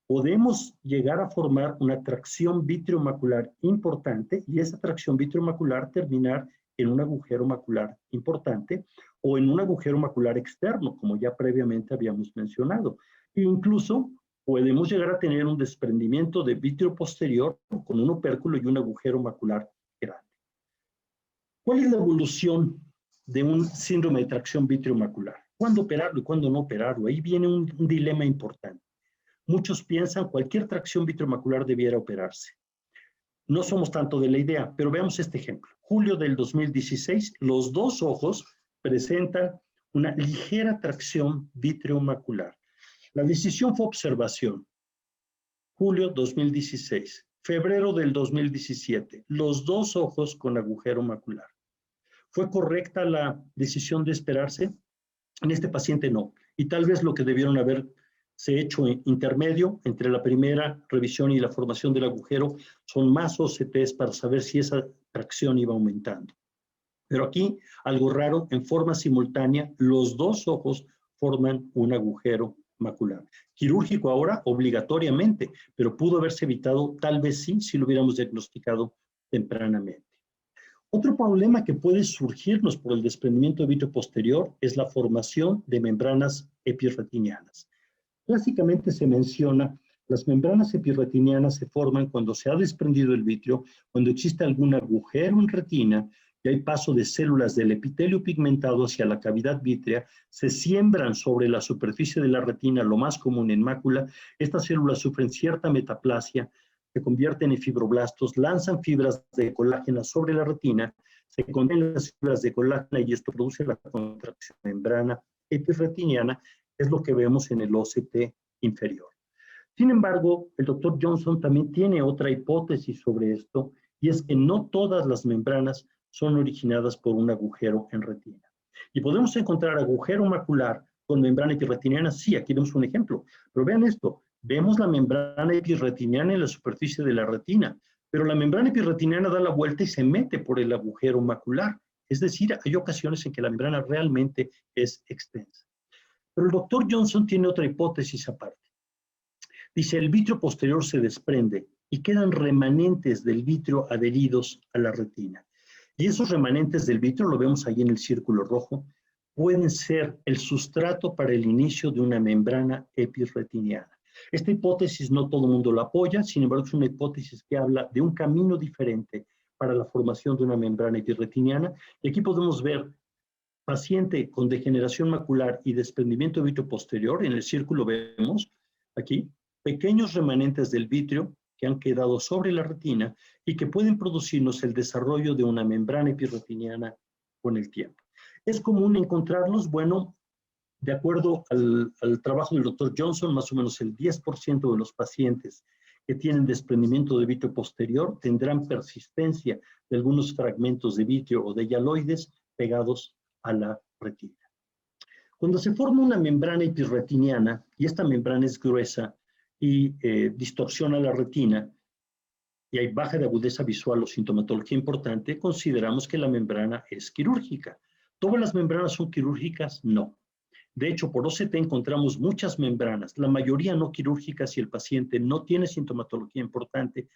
Podemos llegar a formar una tracción vitreomacular importante y esa tracción vitreomacular terminar en un agujero macular importante o en un agujero macular externo, como ya previamente habíamos mencionado. E incluso podemos llegar a tener un desprendimiento de vítreo posterior con un opérculo y un agujero macular grande. ¿Cuál es la evolución de un síndrome de tracción vitreomacular? ¿Cuándo operarlo y cuándo no operarlo? Ahí viene un dilema importante. Muchos piensan que cualquier tracción vitreomacular debiera operarse. No somos tanto de la idea, pero veamos este ejemplo. Julio del 2016, los dos ojos presentan una ligera tracción vitreomacular. La decisión fue observación. Julio 2016. Febrero del 2017. Los dos ojos con agujero macular. ¿Fue correcta la decisión de esperarse? En este paciente no. Y tal vez lo que debieron haber se hecho intermedio entre la primera revisión y la formación del agujero son más OCTs para saber si esa tracción iba aumentando. Pero aquí, algo raro, en forma simultánea, los dos ojos forman un agujero macular. Quirúrgico ahora obligatoriamente, pero pudo haberse evitado tal vez sí, si lo hubiéramos diagnosticado tempranamente. Otro problema que puede surgirnos por el desprendimiento de vitrio posterior es la formación de membranas epirretinianas. Clásicamente se menciona, las membranas epirretinianas se forman cuando se ha desprendido el vitrio, cuando existe algún agujero en retina y hay paso de células del epitelio pigmentado hacia la cavidad vítrea, se siembran sobre la superficie de la retina, lo más común en mácula. Estas células sufren cierta metaplasia, se convierten en fibroblastos, lanzan fibras de colágeno sobre la retina, se contienen las fibras de colágeno y esto produce la contracción de membrana epirretiniana, es lo que vemos en el OCT inferior. Sin embargo, el doctor Johnson también tiene otra hipótesis sobre esto, y es que no todas las membranas son originadas por un agujero en retina. Y podemos encontrar agujero macular con membrana epirretiniana, sí, aquí vemos un ejemplo, pero vean esto, vemos la membrana epirretiniana en la superficie de la retina, pero la membrana epirretiniana da la vuelta y se mete por el agujero macular, es decir, hay ocasiones en que la membrana realmente es extensa. Pero el doctor Johnson tiene otra hipótesis aparte. Dice, el vitrio posterior se desprende y quedan remanentes del vitrio adheridos a la retina. Y esos remanentes del vitrio, lo vemos ahí en el círculo rojo, pueden ser el sustrato para el inicio de una membrana epirretiniana. Esta hipótesis no todo el mundo la apoya, sin embargo es una hipótesis que habla de un camino diferente para la formación de una membrana epirretiniana. Y aquí podemos ver paciente con degeneración macular y desprendimiento de vitrio posterior. En el círculo vemos aquí pequeños remanentes del vitrio que han quedado sobre la retina y que pueden producirnos el desarrollo de una membrana epirretiniana con el tiempo. ¿Es común encontrarlos? Bueno, de acuerdo al trabajo del doctor Johnson, más o menos el 10% de los pacientes que tienen desprendimiento de vitrio posterior tendrán persistencia de algunos fragmentos de vitrio o de hialoides pegados a la retina. Cuando se forma una membrana epirretiniana, y esta membrana es gruesa y distorsiona la retina, y hay baja de agudeza visual o sintomatología importante, consideramos que la membrana es quirúrgica. ¿Todas las membranas son quirúrgicas? No. De hecho, por OCT encontramos muchas membranas, la mayoría no quirúrgicas si el paciente no tiene sintomatología importante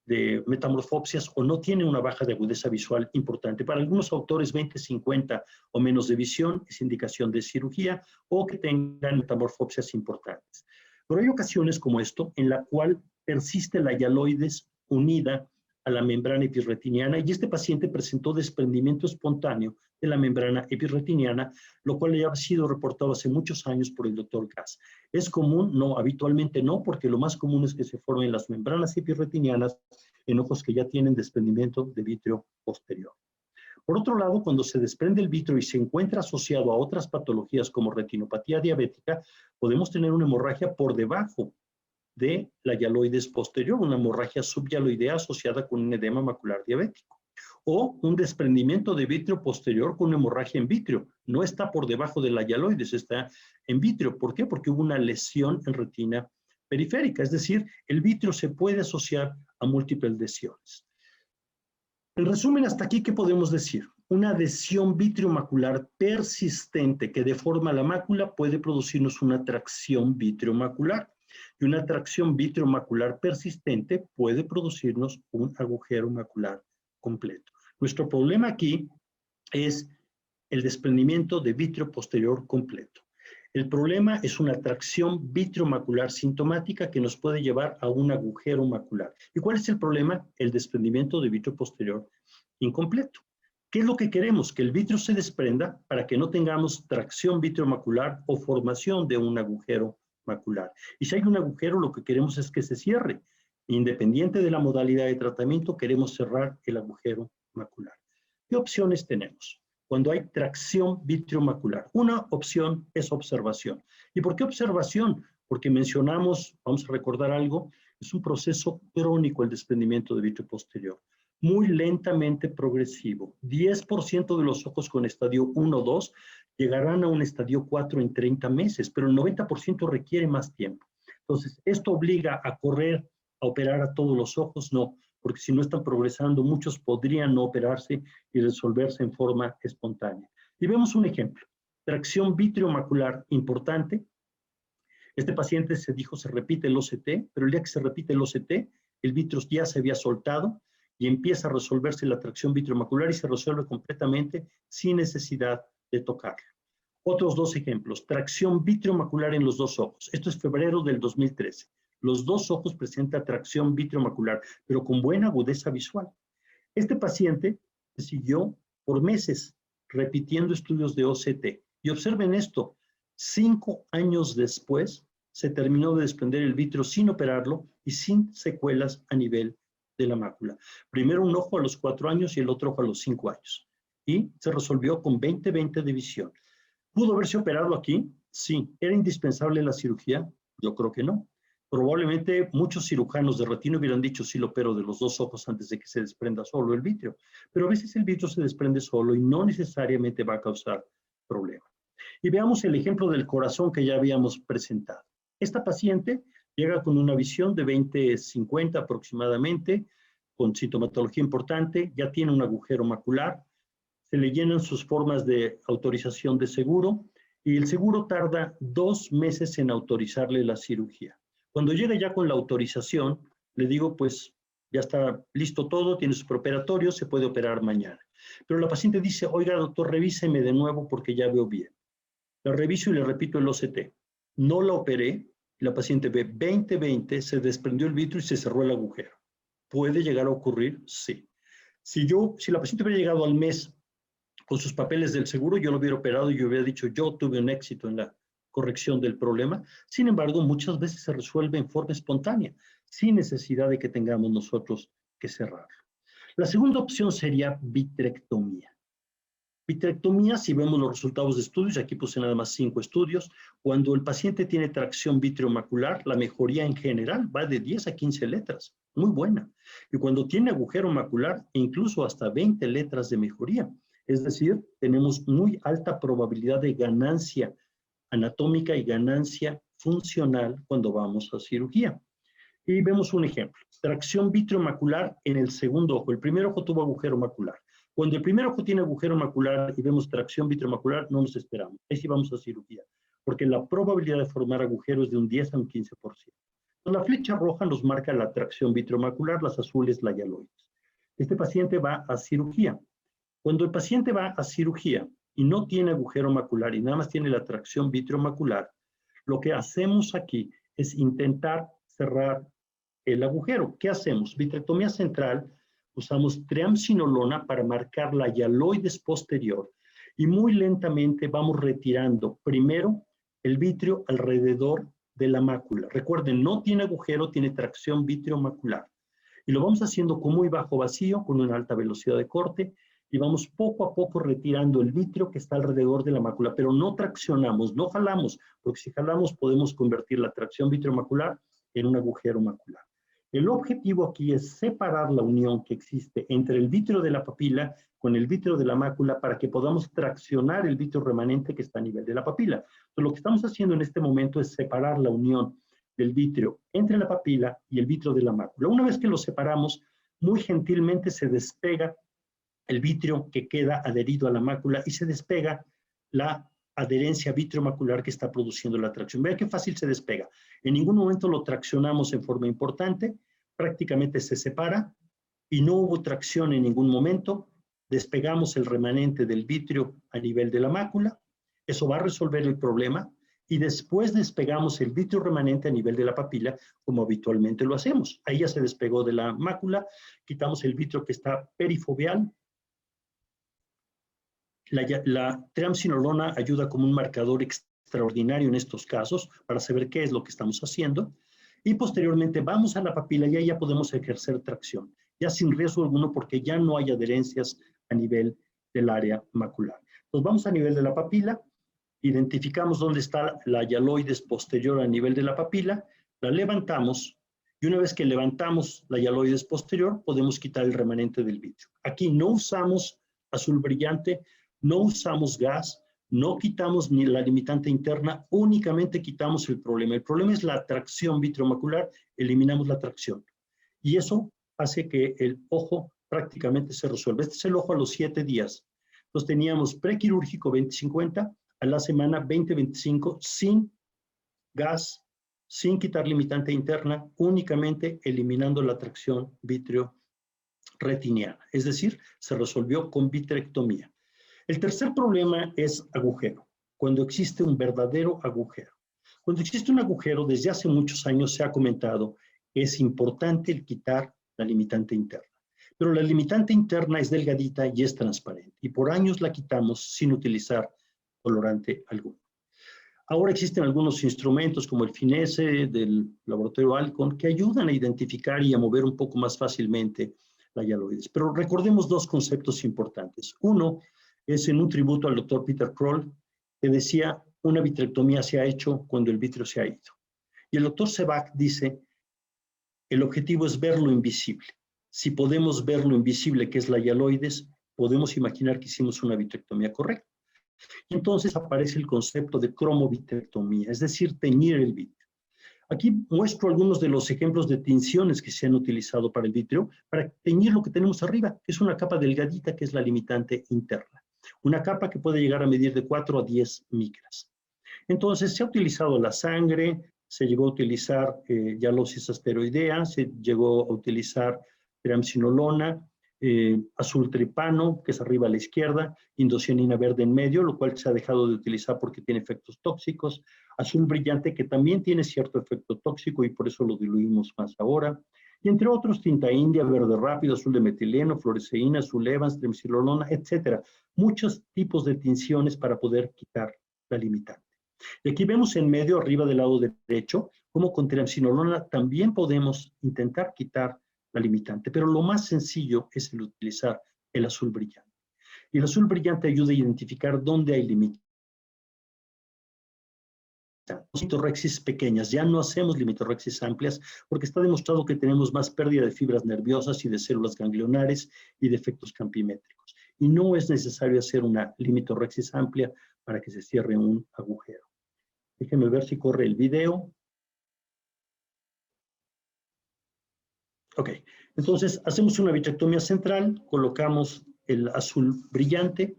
de metamorfopsias o no tiene una baja de agudeza visual importante. Para algunos autores 20, 50 o menos de visión es indicación de cirugía o que tengan metamorfopsias importantes. Pero hay ocasiones como esto en la cual persiste la hialoides unida a la membrana epirretiniana y este paciente presentó desprendimiento espontáneo de la membrana epirretiniana, lo cual ya ha sido reportado hace muchos años por el doctor Gass. ¿Es común? No, habitualmente no, porque lo más común es que se formen las membranas epirretinianas en ojos que ya tienen desprendimiento de vitrio posterior. Por otro lado, cuando se desprende el vitrio y se encuentra asociado a otras patologías como retinopatía diabética, podemos tener una hemorragia por debajo de la hialoides posterior, una hemorragia subhialoidea asociada con un edema macular diabético. O un desprendimiento de vitrio posterior con una hemorragia en vitrio. No está por debajo de la hialoides, está en vitrio. ¿Por qué? Porque hubo una lesión en retina periférica. Es decir, el vitrio se puede asociar a múltiples lesiones. En resumen, hasta aquí, ¿qué podemos decir? Una adhesión vitriomacular persistente que deforma la mácula puede producirnos una tracción vitriomacular. Y una tracción vitriomacular persistente puede producirnos un agujero macular completo. Nuestro problema aquí es el desprendimiento de vitrio posterior completo. El problema es una tracción vitriomacular sintomática que nos puede llevar a un agujero macular. ¿Y cuál es el problema? El desprendimiento de vitrio posterior incompleto. ¿Qué es lo que queremos? Que el vitrio se desprenda para que no tengamos tracción vitriomacular o formación de un agujero macular. Y si hay un agujero, lo que queremos es que se cierre. Independiente de la modalidad de tratamiento, queremos cerrar el agujero macular. ¿Qué opciones tenemos cuando hay tracción vitriomacular? Una opción es observación. ¿Y por qué observación? Porque mencionamos, vamos a recordar algo, es un proceso crónico el desprendimiento de vitrio posterior. Muy lentamente progresivo. 10% de los ojos con estadio 1 o 2 llegarán a un estadio 4 en 30 meses, pero el 90% requiere más tiempo. Entonces, ¿esto obliga a correr, a operar a todos los ojos? No, porque si no están progresando, muchos podrían no operarse y resolverse en forma espontánea. Y vemos un ejemplo. Tracción vitriomacular importante. Este paciente se dijo se repite el OCT, pero el día que se repite el OCT, el vitrio ya se había soltado y empieza a resolverse la tracción vitreomacular y se resuelve completamente sin necesidad de tocarla. Otros dos ejemplos, tracción vitreomacular en los dos ojos. Esto es febrero del 2013. Los dos ojos presentan tracción vitreomacular, pero con buena agudeza visual. Este paciente siguió por meses repitiendo estudios de OCT. Y observen esto, 5 años después se terminó de desprender el vitrio sin operarlo y sin secuelas a nivel de la mácula. Primero un ojo a los 4 años y el otro ojo a los 5 años. Y se resolvió con 20/20 de visión. ¿Pudo haberse operado aquí? Sí. ¿Era indispensable la cirugía? Yo creo que no. Probablemente muchos cirujanos de retina hubieran dicho sí lo opero de los dos ojos antes de que se desprenda solo el vitrio. Pero a veces el vitrio se desprende solo y no necesariamente va a causar problema. Y veamos el ejemplo del corazón que ya habíamos presentado. Esta paciente llega con una visión de 20/50 aproximadamente, con sintomatología importante, ya tiene un agujero macular, se le llenan sus formas de autorización de seguro y el seguro tarda 2 meses en autorizarle la cirugía. Cuando llega ya con la autorización, le digo, pues ya está listo todo, tiene su preoperatorio, se puede operar mañana. Pero la paciente dice, oiga doctor, revíseme de nuevo porque ya veo bien. La reviso y le repito el OCT. No la operé, la paciente ve 20/20, se desprendió el vitrio y se cerró el agujero. ¿Puede llegar a ocurrir? Sí. Si la paciente hubiera llegado al mes con sus papeles del seguro, yo lo hubiera operado y yo hubiera dicho, yo tuve un éxito en la corrección del problema. Sin embargo, muchas veces se resuelve en forma espontánea, sin necesidad de que tengamos nosotros que cerrarlo. La segunda opción sería vitrectomía. Vitrectomía, si vemos los resultados de estudios, aquí puse nada más 5 estudios, cuando el paciente tiene tracción vitreomacular, la mejoría en general va de 10 a 15 letras, muy buena. Y cuando tiene agujero macular, incluso hasta 20 letras de mejoría. Es decir, tenemos muy alta probabilidad de ganancia anatómica y ganancia funcional cuando vamos a cirugía. Y vemos un ejemplo, tracción vitreomacular en el segundo ojo. El primer ojo tuvo agujero macular. Cuando el primer ojo tiene agujero macular y vemos tracción vitreomacular, no nos esperamos. Ahí sí vamos a cirugía, porque la probabilidad de formar agujeros es de un 10 a un 15%. La flecha roja nos marca la tracción vitreomacular, las azules la hialoides. Este paciente va a cirugía. Cuando el paciente va a cirugía y no tiene agujero macular y nada más tiene la tracción vitreomacular, lo que hacemos aquí es intentar cerrar el agujero. ¿Qué hacemos? Vitrectomía central, usamos triamcinolona para marcar la hialoides posterior y muy lentamente vamos retirando primero el vitrio alrededor de la mácula. Recuerden, no tiene agujero, tiene tracción vitreomacular. Y lo vamos haciendo con muy bajo vacío, con una alta velocidad de corte, y vamos poco a poco retirando el vitrio que está alrededor de la mácula, pero no traccionamos, no jalamos, porque si jalamos podemos convertir la tracción vitreomacular en un agujero macular. El objetivo aquí es separar la unión que existe entre el vitrio de la papila con el vitrio de la mácula para que podamos traccionar el vitrio remanente que está a nivel de la papila. Entonces, lo que estamos haciendo en este momento es separar la unión del vitrio entre la papila y el vitrio de la mácula. Una vez que lo separamos, muy gentilmente se despega el vitrio que queda adherido a la mácula y se despega la adherencia vitreomacular que está produciendo la tracción. Vean qué fácil se despega. En ningún momento lo traccionamos en forma importante, prácticamente se separa y no hubo tracción en ningún momento. Despegamos el remanente del vitrio a nivel de la mácula, eso va a resolver el problema y después despegamos el vitrio remanente a nivel de la papila como habitualmente lo hacemos. Ahí ya se despegó de la mácula, quitamos el vitrio que está perifoveal. La triamcinolona ayuda como un marcador extraordinario en estos casos para saber qué es lo que estamos haciendo. Y posteriormente vamos a la papila y ahí ya podemos ejercer tracción, ya sin riesgo alguno porque ya no hay adherencias a nivel del área macular. Entonces vamos a nivel de la papila, identificamos dónde está la hialoides posterior a nivel de la papila, la levantamos y una vez que levantamos la hialoides posterior podemos quitar el remanente del vitrio. Aquí no usamos azul brillante, no usamos gas, no quitamos ni la limitante interna, únicamente quitamos el problema. El problema es la tracción vitreomacular, eliminamos la tracción. Y eso hace que el ojo prácticamente se resuelva. Este es el ojo a los 7 días. Entonces teníamos prequirúrgico 20/50, a la semana 20/25, sin gas, sin quitar limitante interna, únicamente eliminando la tracción vitreoretiniana. Es decir, se resolvió con vitrectomía. El tercer problema es agujero, cuando existe un verdadero agujero. Cuando existe un agujero, desde hace muchos años se ha comentado que es importante el quitar la limitante interna. Pero la limitante interna es delgadita y es transparente, y por años la quitamos sin utilizar colorante alguno. Ahora existen algunos instrumentos como el Finesse del laboratorio Alcon que ayudan a identificar y a mover un poco más fácilmente la hialoides. Pero recordemos dos conceptos importantes. Uno es en un tributo al doctor Peter Kroll, que decía, una vitrectomía se ha hecho cuando el vítreo se ha ido. Y el doctor Sebag dice, el objetivo es ver lo invisible. Si podemos ver lo invisible que es la hialoides, podemos imaginar que hicimos una vitrectomía correcta. Y entonces aparece el concepto de cromovitrectomía, es decir, teñir el vítreo. Aquí muestro algunos de los ejemplos de tinciones que se han utilizado para el vítreo, para teñir lo que tenemos arriba, que es una capa delgadita, que es la limitante interna. Una capa que puede llegar a medir de 4 a 10 micras. Entonces, se ha utilizado la sangre, se llegó a utilizar hialosis asteroidea, se llegó a utilizar triamcinolona, azultripano, que es arriba a la izquierda, indocianina verde en medio, lo cual se ha dejado de utilizar porque tiene efectos tóxicos, azul brillante, que también tiene cierto efecto tóxico y por eso lo diluimos más ahora, y entre otros tinta india, verde rápido, azul de metileno, fluoresceína, azul Evans, triamcinolona, etcétera. Muchos tipos de tinciones para poder quitar la limitante. Y aquí vemos en medio, arriba del lado derecho, cómo con triamcinolona también podemos intentar quitar la limitante, pero lo más sencillo es el utilizar el azul brillante. Y el azul brillante ayuda a identificar dónde hay limitantes. Limitorrexis pequeñas, ya no hacemos limitorrexis amplias porque está demostrado que tenemos más pérdida de fibras nerviosas y de células ganglionares y de efectos campimétricos. Y no es necesario hacer una limitorrexis amplia para que se cierre un agujero. Déjenme ver si corre el video. Ok, entonces hacemos una vitrectomía central, colocamos el azul brillante.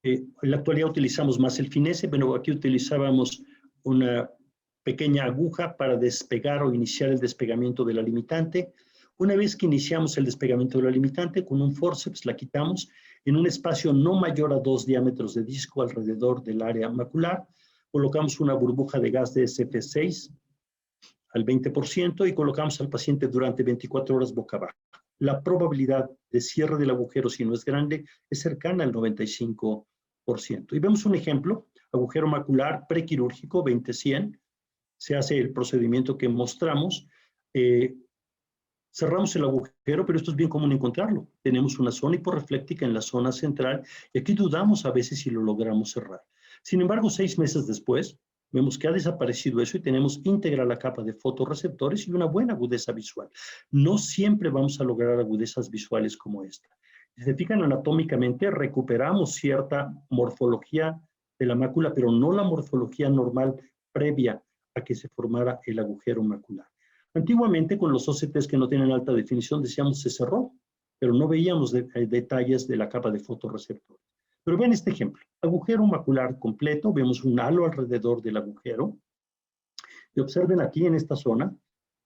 En la actualidad utilizamos más el Finesse, pero aquí utilizábamos una pequeña aguja para despegar o iniciar el despegamiento de la limitante. Una vez que iniciamos el despegamiento de la limitante, con un forceps la quitamos en un espacio no mayor a 2 diámetros de disco alrededor del área macular. Colocamos una burbuja de gas de SF6 al 20% y colocamos al paciente durante 24 horas boca abajo. La probabilidad de cierre del agujero, si no es grande, es cercana al 95%. Y vemos un ejemplo, agujero macular prequirúrgico 20-100. Se hace el procedimiento que mostramos. Cerramos el agujero, pero esto es bien común encontrarlo. Tenemos una zona hiporrefléctica en la zona central y aquí dudamos a veces si lo logramos cerrar. Sin embargo, 6 meses después, vemos que ha desaparecido eso y tenemos íntegra la capa de fotorreceptores y una buena agudeza visual. No siempre vamos a lograr agudezas visuales como esta. Si se fijan anatómicamente, recuperamos cierta morfología de la mácula, pero no la morfología normal previa a que se formara el agujero macular. Antiguamente, con los OCTs que no tienen alta definición, decíamos se cerró, pero no veíamos detalles de la capa de fotorreceptores. Pero vean este ejemplo, agujero macular completo, vemos un halo alrededor del agujero, y observen aquí en esta zona,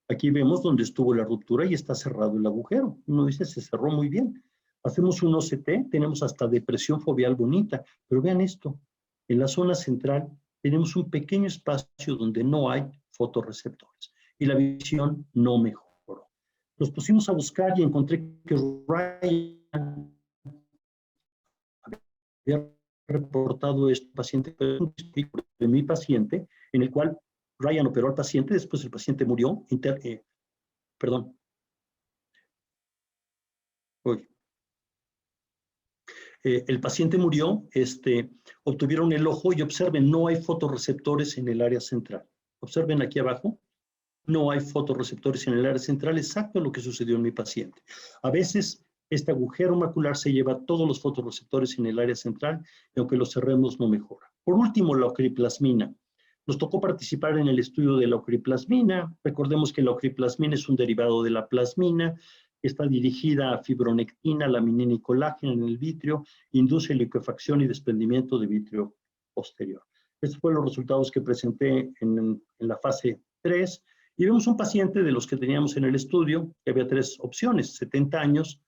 aquí vemos donde estuvo la ruptura y está cerrado el agujero. Uno dice, se cerró muy bien. Hacemos un OCT, tenemos hasta depresión foveal bonita, pero vean esto, en la zona central tenemos un pequeño espacio donde no hay fotorreceptores y la visión no mejoró. Nos pusimos a buscar y encontré que Ryan había reportado este paciente de mi paciente, en el cual Ryan operó al paciente, después el paciente murió, el paciente murió, obtuvieron el ojo y observen, no hay fotorreceptores en el área central. Observen aquí abajo, no hay fotorreceptores en el área central, exacto lo que sucedió en mi paciente. A veces este agujero macular se lleva todos los fotorreceptores en el área central y aunque lo cerremos no mejora. Por último, la ocriplasmina. Nos tocó participar en el estudio de la ocriplasmina. Recordemos que la ocriplasmina es un derivado de la plasmina, está dirigida a fibronectina, laminina y colágeno en el vítreo, induce liquefacción y desprendimiento de vítreo posterior. Estos fueron los resultados que presenté en la fase 3, y vemos un paciente de los que teníamos en el estudio, que había 3 opciones: 70 años,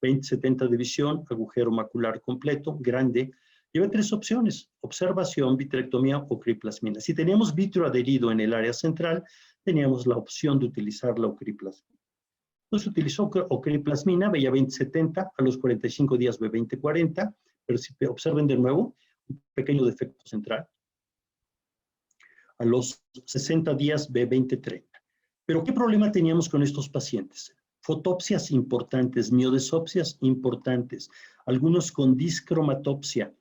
20/70 de visión, agujero macular completo, grande. Y había 3 opciones: observación, vitrectomía o ocriplasmina. Si teníamos vitrio adherido en el área central, teníamos la opción de utilizar la ocriplasmina. Entonces utilizó ocriplasmina, veía 20/70, a los 45 días ve 20/40, pero si observen de nuevo, un pequeño defecto central. A los 60 días ve 20/30. Pero ¿qué problema teníamos con estos pacientes? Fotopsias importantes, miodesopsias importantes, algunos con discromatopsia,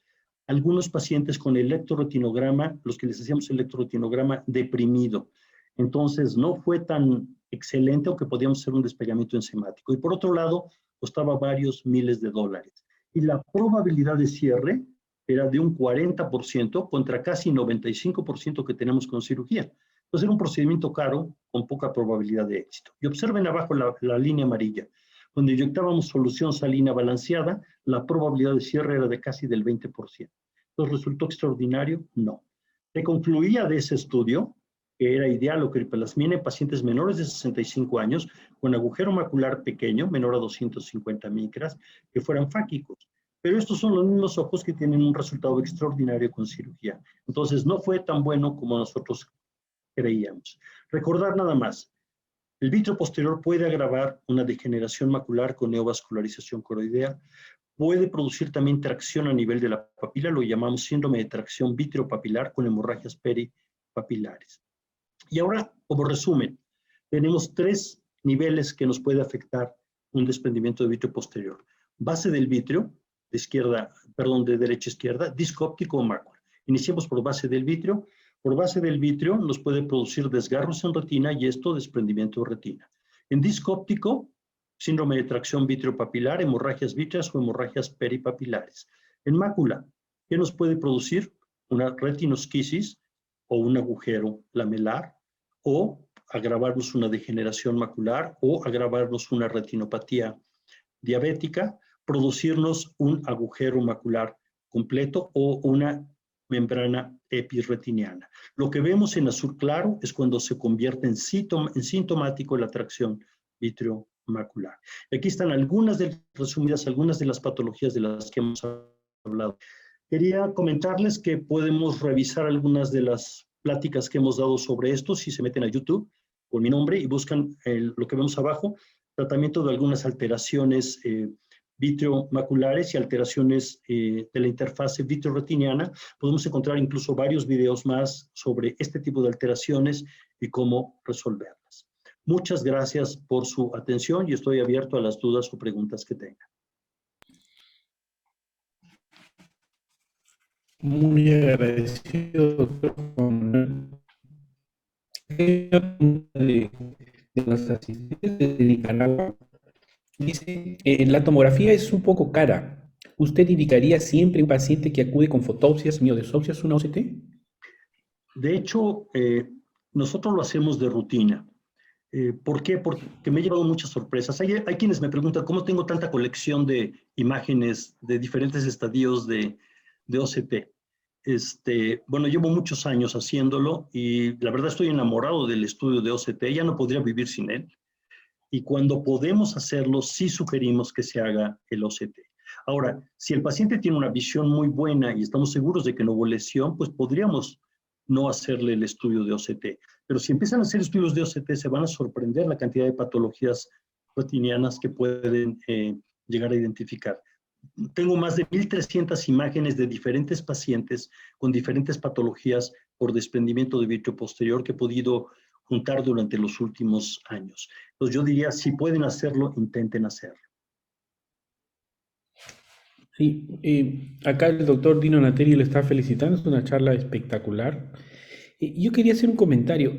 algunos pacientes con electroretinograma, los que les hacíamos electroretinograma deprimido. Entonces no fue tan excelente, aunque podíamos hacer un despegamiento enzimático. Y por otro lado, costaba varios miles de dólares. Y la probabilidad de cierre era de un 40% contra casi 95% que tenemos con cirugía. Entonces era un procedimiento caro con poca probabilidad de éxito. Y observen abajo la línea amarilla. Cuando inyectábamos solución salina balanceada, la probabilidad de cierre era de casi del 20%. Entonces, ¿resultó extraordinario? No. Se concluía de ese estudio que era ideal ocriplasmina en pacientes menores de 65 años con agujero macular pequeño, menor a 250 micras, que fueran fáquicos. Pero estos son los mismos ojos que tienen un resultado extraordinario con cirugía. Entonces, no fue tan bueno como nosotros creíamos. Recordar nada más, el vitrio posterior puede agravar una degeneración macular con neovascularización coroidea, puede producir también tracción a nivel de la papila, lo llamamos síndrome de tracción vitreopapilar con hemorragias peripapilares. Y ahora, como resumen, tenemos 3 niveles que nos puede afectar un desprendimiento de vitrio posterior: base del vitrio, de derecha a izquierda, disco óptico o mácula. Iniciemos por base del vitrio. Por base del vitrio nos puede producir desgarros en retina y esto desprendimiento de retina. En disco óptico, síndrome de tracción vitreopapilar, hemorragias vítreas o hemorragias peripapilares. En mácula, ¿qué nos puede producir? Una retinosquisis o un agujero lamelar, o agravarnos una degeneración macular, o agravarnos una retinopatía diabética, producirnos un agujero macular completo o una membrana epirretiniana. Lo que vemos en azul claro es cuando se convierte en sintomático la tracción vitreomacular. Aquí están resumidas algunas de las patologías de las que hemos hablado. Quería comentarles que podemos revisar algunas de las pláticas que hemos dado sobre esto si se meten a YouTube con mi nombre y buscan lo que vemos abajo: tratamiento de algunas alteraciones vitreomaculares y alteraciones de la interfase vitreoretiniana. Podemos encontrar incluso varios videos más sobre este tipo de alteraciones y cómo resolverlas. Muchas gracias por su atención y estoy abierto a las dudas o preguntas que tengan. Muy agradecido, doctor, de los asistentes de Nicaragua. Dice, la tomografía es un poco cara. ¿Usted indicaría siempre a un paciente que acude con fotopsias, miodesopsias, una OCT? De hecho, nosotros lo hacemos de rutina. ¿Por qué? Porque me he llevado muchas sorpresas. Hay quienes me preguntan cómo tengo tanta colección de imágenes de diferentes estadios de OCT. Bueno, llevo muchos años haciéndolo y la verdad estoy enamorado del estudio de OCT. Ya no podría vivir sin él. Y cuando podemos hacerlo, sí sugerimos que se haga el OCT. Ahora, si el paciente tiene una visión muy buena y estamos seguros de que no hubo lesión, pues podríamos no hacerle el estudio de OCT. Pero si empiezan a hacer estudios de OCT, se van a sorprender la cantidad de patologías retinianas que pueden llegar a identificar. Tengo más de 1,300 imágenes de diferentes pacientes con diferentes patologías por desprendimiento de vitrio posterior que he podido juntar durante los últimos años. Entonces yo diría, si pueden hacerlo, intenten hacerlo. Sí, acá el doctor Dino Nateri le está felicitando, es una charla espectacular. Yo quería hacer un comentario.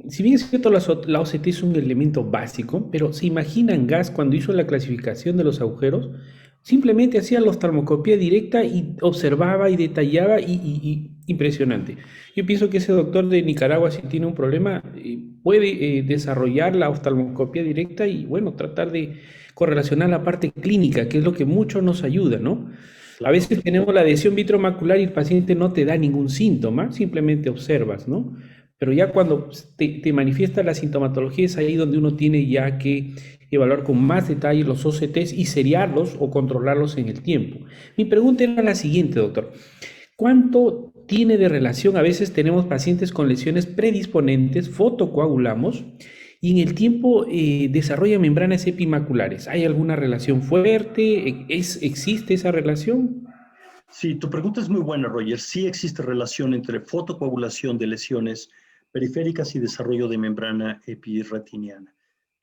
Si bien es cierto, la OCT es un elemento básico, pero ¿se imaginan Gas cuando hizo la clasificación de los agujeros? Simplemente hacía la oftalmoscopía directa y observaba y detallaba impresionante. Yo pienso que ese doctor de Nicaragua, si tiene un problema, puede desarrollar la oftalmoscopía directa y, bueno, tratar de correlacionar la parte clínica, que es lo que mucho nos ayuda, ¿no? A veces tenemos la adhesión vitreomacular y el paciente no te da ningún síntoma, simplemente observas, ¿no? pero ya cuando te manifiesta la sintomatología es ahí donde uno tiene ya que evaluar con más detalle los OCTs y seriarlos o controlarlos en el tiempo. Mi pregunta era la siguiente, doctor. ¿Cuánto tiene de relación? A veces tenemos pacientes con lesiones predisponentes, fotocoagulamos, y en el tiempo desarrollan membranas epimaculares. ¿Hay alguna relación fuerte? ¿Existe esa relación? Sí, tu pregunta es muy buena, Roger. Sí existe relación entre fotocoagulación de lesiones periféricas y desarrollo de membrana epirretiniana.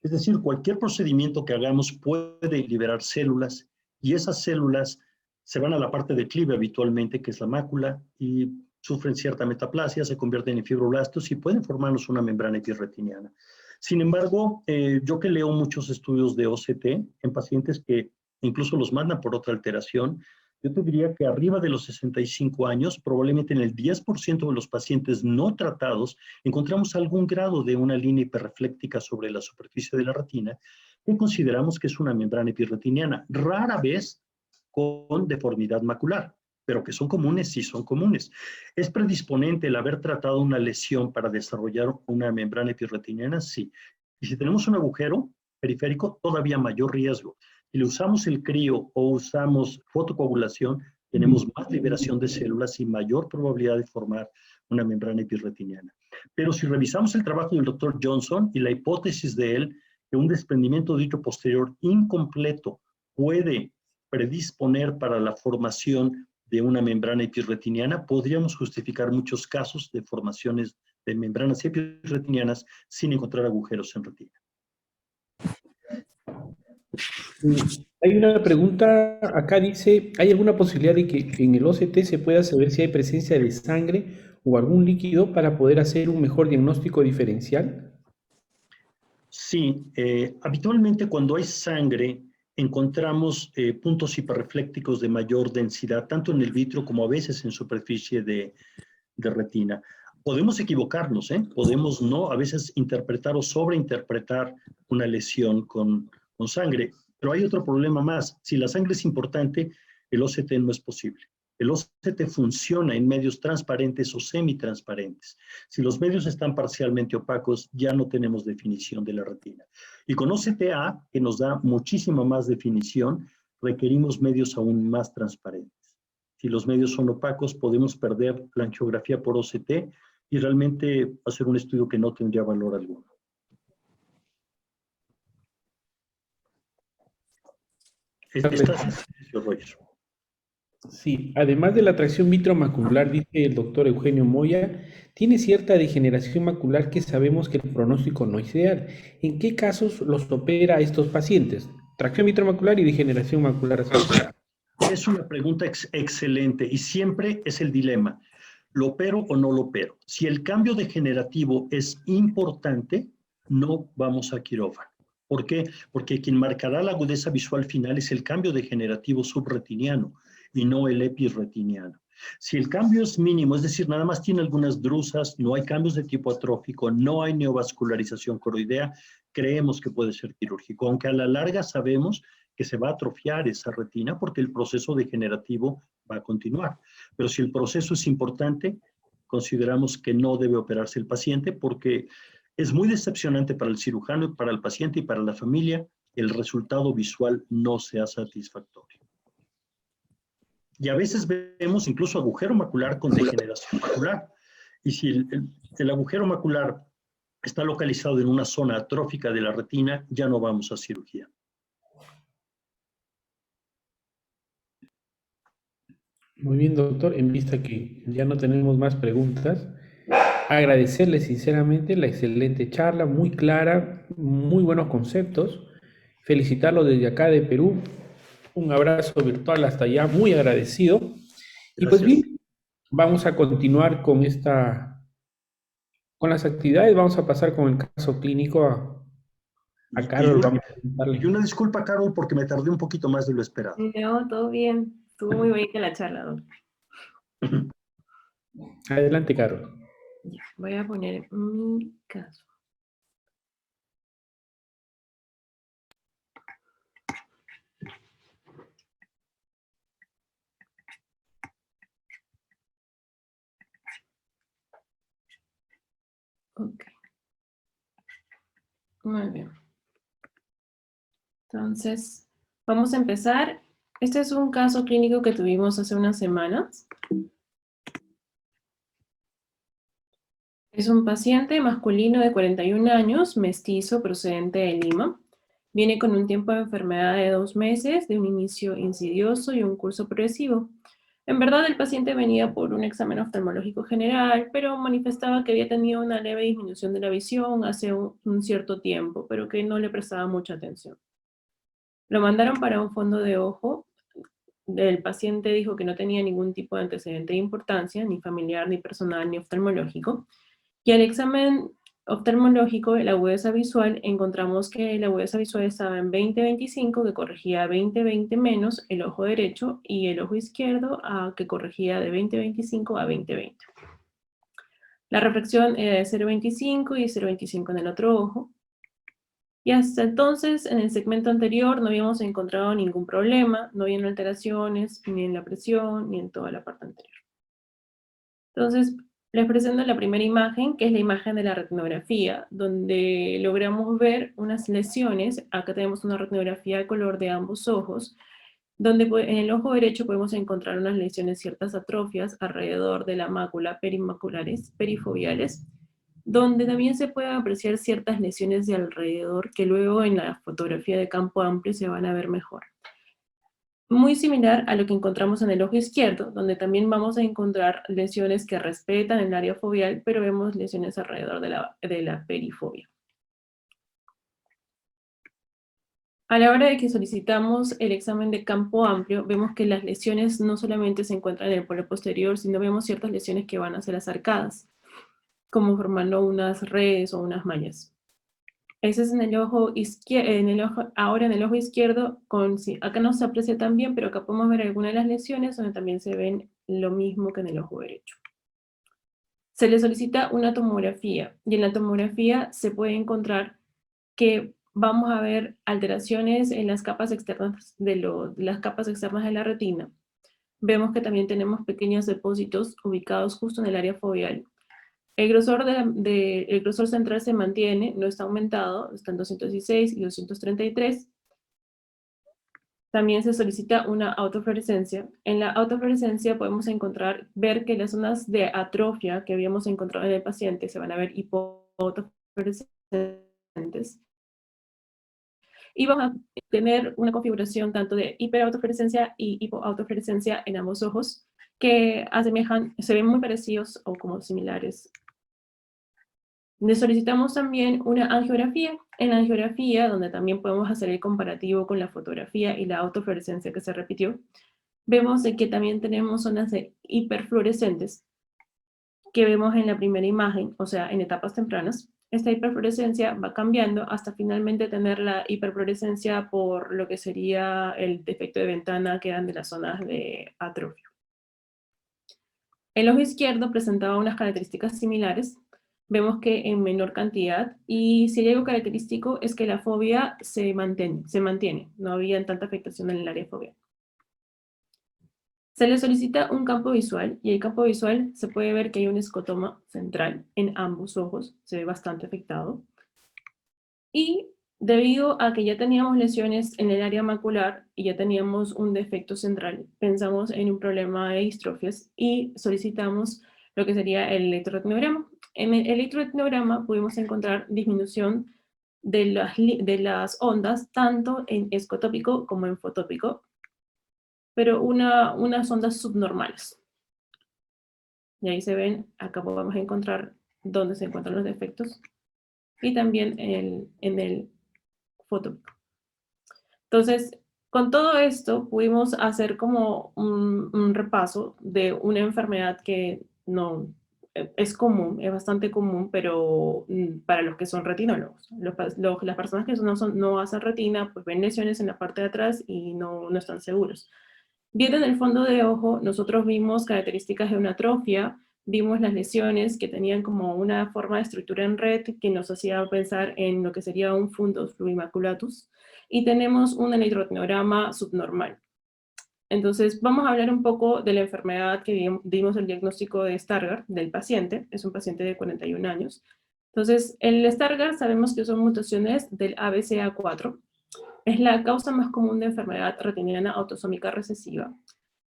Es decir, cualquier procedimiento que hagamos puede liberar células y esas células se van a la parte de declive habitualmente, que es la mácula, y sufren cierta metaplasia, se convierten en fibroblastos y pueden formarnos una membrana epirretiniana. Sin embargo, yo que leo muchos estudios de OCT en pacientes que incluso los mandan por otra alteración, yo te diría que arriba de los 65 años, probablemente en el 10% de los pacientes no tratados, encontramos algún grado de una línea hiperrefléctica sobre la superficie de la retina que consideramos que es una membrana epirretiniana. Rara vez con deformidad macular, pero que son comunes, sí son comunes. ¿Es predisponente el haber tratado una lesión para desarrollar una membrana epirretiniana? Sí. Y si tenemos un agujero periférico, todavía mayor riesgo. Si le usamos el crío o usamos fotocoagulación, tenemos más liberación de células y mayor probabilidad de formar una membrana epirretiniana. Pero si revisamos el trabajo del doctor Johnson y la hipótesis de él, que un desprendimiento dicho posterior incompleto puede predisponer para la formación de una membrana epirretiniana, podríamos justificar muchos casos de formaciones de membranas epirretinianas sin encontrar agujeros en retina. Hay una pregunta, acá dice, ¿hay alguna posibilidad de que en el OCT se pueda saber si hay presencia de sangre o algún líquido para poder hacer un mejor diagnóstico diferencial? Sí, habitualmente cuando hay sangre encontramos puntos hiperreflécticos de mayor densidad, tanto en el vitro como a veces en superficie de retina. Podemos equivocarnos, ¿eh? Podemos no, a veces interpretar o sobreinterpretar una lesión con sangre, pero hay otro problema más. Si la sangre es importante, el OCT no es posible. El OCT funciona en medios transparentes o semitransparentes. Si los medios están parcialmente opacos, ya no tenemos definición de la retina. Y con OCTA, que nos da muchísima más definición, requerimos medios aún más transparentes. Si los medios son opacos, podemos perder la angiografía por OCT y realmente hacer un estudio que no tendría valor alguno. ¿Estás en silencio, Roger? Sí, además de la atracción vitromacular, dice el doctor Eugenio Moya, tiene cierta degeneración macular que sabemos que el pronóstico no es ideal. ¿En qué casos los opera a estos pacientes? Tracción vitromacular y degeneración macular asociada. Es una pregunta excelente y siempre es el dilema. ¿Lo opero o no lo opero? Si el cambio degenerativo es importante, no vamos a quirófano. ¿Por qué? Porque quien marcará la agudeza visual final es el cambio degenerativo subretiniano y no el epirretiniano. Si el cambio es mínimo, es decir, nada más tiene algunas drusas, no hay cambios de tipo atrófico, no hay neovascularización coroidea, creemos que puede ser quirúrgico, aunque a la larga sabemos que se va a atrofiar esa retina porque el proceso degenerativo va a continuar. Pero si el proceso es importante, consideramos que no debe operarse el paciente porque es muy decepcionante para el cirujano, para el paciente y para la familia. El resultado visual no sea satisfactorio. Y a veces vemos incluso agujero macular con degeneración macular. Y si el agujero macular está localizado en una zona atrófica de la retina, ya no vamos a cirugía. Muy bien, doctor, en vista que ya no tenemos más preguntas, agradecerle sinceramente la excelente charla, muy clara, muy buenos conceptos. Felicitarlo desde acá de Perú. Un abrazo virtual hasta allá, muy agradecido. Y pues Gracias. bien, vamos a continuar con las actividades. Vamos a pasar con el caso clínico a Y Carol. una, Vamos a preguntarle. y una disculpa, Carol, porque me tardé un poquito más de lo esperado. No, todo bien. Estuvo muy bonita la charla, doctor. Adelante, Carol. Ya, voy a poner mi caso. Ok. Muy bien. Entonces, vamos a empezar. Este es un caso clínico que tuvimos hace unas semanas. Es un paciente masculino de 41 años, mestizo, procedente de Lima. Viene con un tiempo de enfermedad de 2 meses, de un inicio insidioso y un curso progresivo. En verdad, el paciente venía por un examen oftalmológico general, pero manifestaba que había tenido una leve disminución de la visión hace un cierto tiempo, pero que no le prestaba mucha atención. Lo mandaron para un fondo de ojo. El paciente dijo que no tenía ningún tipo de antecedente de importancia, ni familiar, ni personal, ni oftalmológico. Y al examen oftalmológico, la agudeza visual, encontramos que la agudeza visual estaba en 20/25, que corregía a 20/20 menos el ojo derecho, y el ojo izquierdo, que corregía de 20/25 a 20/20. La refracción era de 0,25 y 0,25 en el otro ojo. Y hasta entonces, en el segmento anterior, no habíamos encontrado ningún problema, no habían alteraciones ni en la presión ni en toda la parte anterior. Entonces, les presento la primera imagen, que es la imagen de la retinografía, donde logramos ver unas lesiones. Acá tenemos una retinografía de color de ambos ojos, donde en el ojo derecho podemos encontrar unas lesiones, ciertas atrofias alrededor de la mácula, perimaculares, perifoveales, donde también se pueden apreciar ciertas lesiones de alrededor que luego en la fotografía de campo amplio se van a ver mejor. Muy similar a lo que encontramos en el ojo izquierdo, donde también vamos a encontrar lesiones que respetan el área foveal, pero vemos lesiones alrededor de la perifobia. A la hora de que solicitamos el examen de campo amplio, vemos que las lesiones no solamente se encuentran en el polo posterior, sino vemos ciertas lesiones que van hacia las arcadas, como formando unas redes o unas mallas. Ese es en el ojo izquierdo, ahora en el ojo izquierdo, acá no se aprecia tan bien, pero acá podemos ver algunas de las lesiones donde también se ven lo mismo que en el ojo derecho. Se le solicita una tomografía, y en la tomografía se puede encontrar que vamos a ver alteraciones en las capas externas las capas externas de la retina. Vemos que también tenemos pequeños depósitos ubicados justo en el área foveal. El grosor, el grosor central se mantiene, no está aumentado, está en 216 y 233. También se solicita una autofluorescencia. En la autofluorescencia podemos ver que las zonas de atrofia que habíamos encontrado en el paciente se van a ver hipoautofluorescentes. Y vamos a tener una configuración tanto de hiperautofluorescencia y hipoautofluorescencia en ambos ojos, que se ven muy parecidos o como similares. Le solicitamos también una angiografía. En la angiografía, donde también podemos hacer el comparativo con la fotografía y la autofluorescencia que se repitió, vemos que también tenemos zonas de hiperfluorescentes que vemos en la primera imagen, o sea, en etapas tempranas. Esta hiperfluorescencia va cambiando hasta finalmente tener la hiperfluorescencia por lo que sería el defecto de ventana que eran de las zonas de atrofia. El ojo izquierdo presentaba unas características similares. Vemos que en menor cantidad, y si hay algo característico es que la fobia se mantiene, no había tanta afectación en el área foveal. Se le solicita un campo visual, y el campo visual se puede ver que hay un escotoma central en ambos ojos, se ve bastante afectado. Y debido a que ya teníamos lesiones en el área macular y ya teníamos un defecto central, pensamos en un problema de distrofias y solicitamos lo que sería el electroretinograma. En el electroretinograma pudimos encontrar disminución de las ondas, tanto en escotópico como en fotópico, pero unas ondas subnormales. Y ahí se ven, acá podemos encontrar dónde se encuentran los defectos, y también en el fotópico. Entonces, con todo esto pudimos hacer como un repaso de una enfermedad que no es común, es bastante común, pero para los que son retinólogos. Las personas que no hacen retina, pues ven lesiones en la parte de atrás y no están seguros. Viendo en el fondo de ojo, nosotros vimos características de una atrofia, vimos las lesiones que tenían como una forma de estructura en red que nos hacía pensar en lo que sería un fundus fluvimaculatus, y tenemos un electroretinograma subnormal. Entonces, vamos a hablar un poco de la enfermedad que dimos el diagnóstico de Stargardt del paciente. Es un paciente de 41 años. Entonces, el Stargardt sabemos que son mutaciones del ABCA4. Es la causa más común de enfermedad retiniana autosómica recesiva.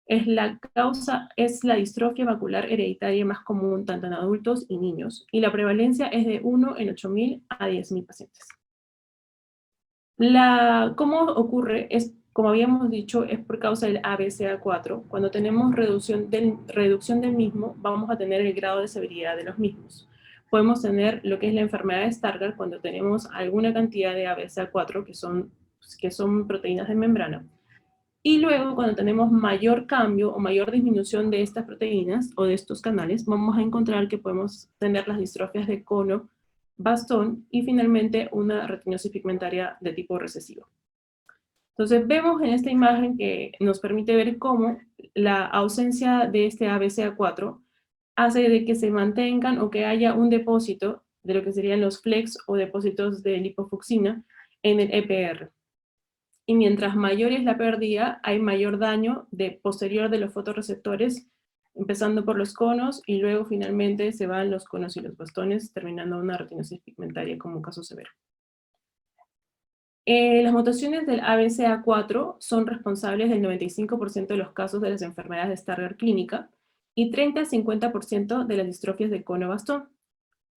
Es la distrofia macular hereditaria más común tanto en adultos y niños, y la prevalencia es de 1 en 8.000 a 10.000 pacientes. ¿Cómo ocurre? Como habíamos dicho, es por causa del ABCA4. Cuando tenemos reducción del mismo, vamos a tener el grado de severidad de los mismos. Podemos tener lo que es la enfermedad de Stargardt cuando tenemos alguna cantidad de ABCA4, que son proteínas de membrana. Y luego, cuando tenemos mayor cambio o mayor disminución de estas proteínas o de estos canales, vamos a encontrar que podemos tener las distrofias de cono, bastón y finalmente una retinosis pigmentaria de tipo recesivo. Entonces vemos en esta imagen que nos permite ver cómo la ausencia de este ABCA4 hace de que se mantengan o que haya un depósito de lo que serían los flex o depósitos de lipofucsina en el EPR. Y mientras mayor es la pérdida, hay mayor daño posterior de los fotorreceptores, empezando por los conos, y luego finalmente se van los conos y los bastones, terminando una retinosis pigmentaria como un caso severo. Las mutaciones del ABCA4 son responsables del 95% de los casos de las enfermedades de Stargardt clínica, y 30-50% de las distrofias de cono-bastón,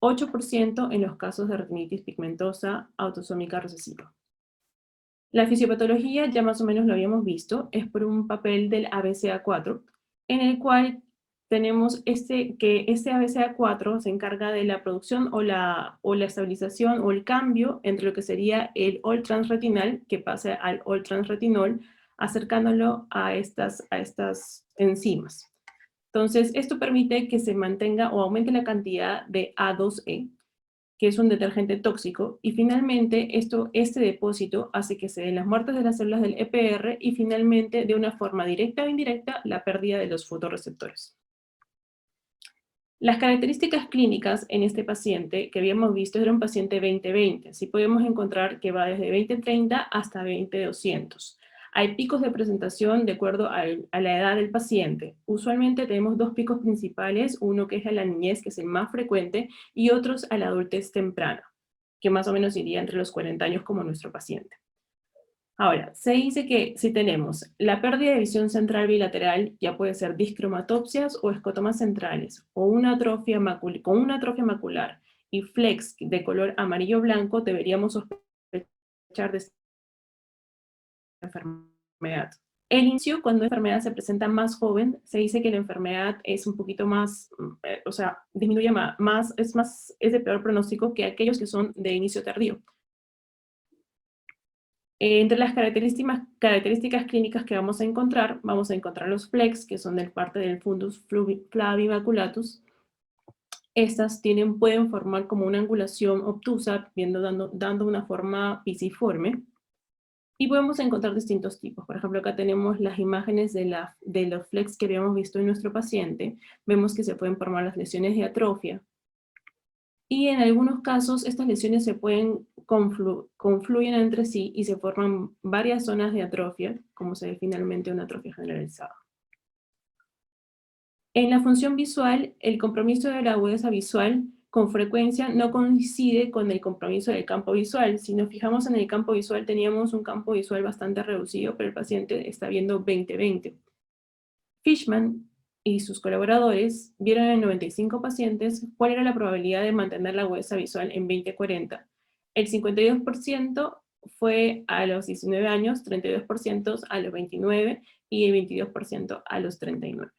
8% en los casos de retinitis pigmentosa autosómica recesiva. La fisiopatología, ya más o menos lo habíamos visto, es por un papel del ABCA4, en el cual tenemos que este ABCA4 se encarga de la producción o la estabilización o el cambio entre lo que sería el all-transretinal, que pasa al all-transretinol, acercándolo a estas enzimas. Entonces, esto permite que se mantenga o aumente la cantidad de A2E, que es un detergente tóxico, y finalmente este depósito hace que se den las muertes de las células del EPR y finalmente, de una forma directa o indirecta, la pérdida de los fotorreceptores. Las características clínicas en este paciente que habíamos visto era un paciente 20-20, así podemos encontrar que va desde 20-30 hasta 20-200. Hay picos de presentación de acuerdo a la edad del paciente. Usualmente tenemos dos picos principales, uno que es a la niñez, que es el más frecuente, y otros a la adultez temprana, que más o menos iría entre los 40 años como nuestro paciente. Ahora, se dice que si tenemos la pérdida de visión central bilateral, ya puede ser discromatopsias o escotomas centrales, o con una atrofia macular y flex de color amarillo-blanco, deberíamos sospechar de esta enfermedad. El inicio, cuando la enfermedad se presenta más joven, se dice que la enfermedad es un poquito más, disminuye más, es de peor pronóstico que aquellos que son de inicio tardío. Entre las características clínicas que vamos a encontrar los flex, que son parte del fundus flavimaculatus. Estas pueden formar como una angulación obtusa, dando una forma pisiforme. Y podemos encontrar distintos tipos. Por ejemplo, acá tenemos las imágenes de los flex que habíamos visto en nuestro paciente. Vemos que se pueden formar las lesiones de atrofia. Y en algunos casos, estas lesiones se confluyen entre sí y se forman varias zonas de atrofia, como se ve finalmente una atrofia generalizada. En la función visual, el compromiso de la agudeza visual con frecuencia no coincide con el compromiso del campo visual. Si nos fijamos en el campo visual, teníamos un campo visual bastante reducido, pero el paciente está viendo 20-20. Fishman y sus colaboradores vieron en 95 pacientes cuál era la probabilidad de mantener la agudeza visual en 20-40. El 52% fue a los 19 años, 32% a los 29 y el 22% a los 39.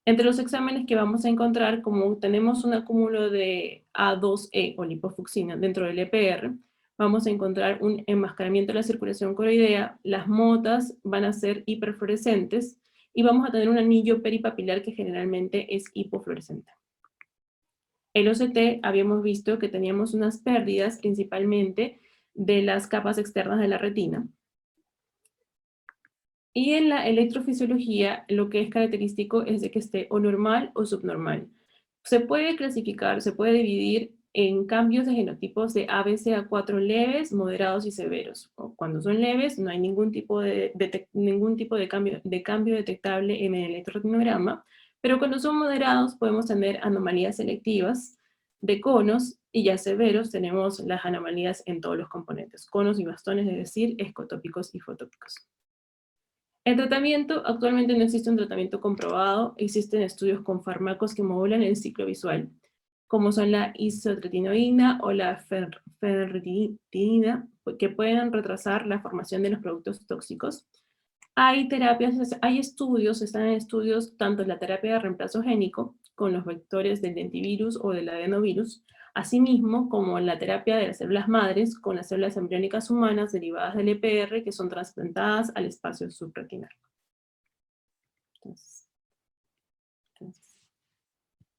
Entre los exámenes que vamos a encontrar, como tenemos un acúmulo de A2E o lipofucsina dentro del EPR, vamos a encontrar un enmascaramiento de la circulación coroidea, las motas van a ser hiperfluorescentes, y vamos a tener un anillo peripapilar que generalmente es hipofluorescente. El OCT habíamos visto que teníamos unas pérdidas principalmente de las capas externas de la retina. Y en la electrofisiología lo que es característico es de que esté o normal o subnormal. Se puede clasificar, se puede dividir en cambios de genotipos de ABCA4 leves, moderados y severos. Cuando son leves no hay ningún tipo de cambio detectable en el electroretinograma, pero cuando son moderados podemos tener anomalías selectivas de conos, y ya severos tenemos las anomalías en todos los componentes, conos y bastones, es decir, escotópicos y fotópicos. El tratamiento, actualmente no existe un tratamiento comprobado, existen estudios con fármacos que modulan el ciclo visual, como son la isotretinoína o la ferritinina, que pueden retrasar la formación de los productos tóxicos. Hay terapias, hay estudios, están en estudios tanto la terapia de reemplazo génico con los vectores del lentivirus o del adenovirus, asimismo como la terapia de las células madres con las células embriónicas humanas derivadas del EPR que son trasplantadas al espacio subretinal. Entonces,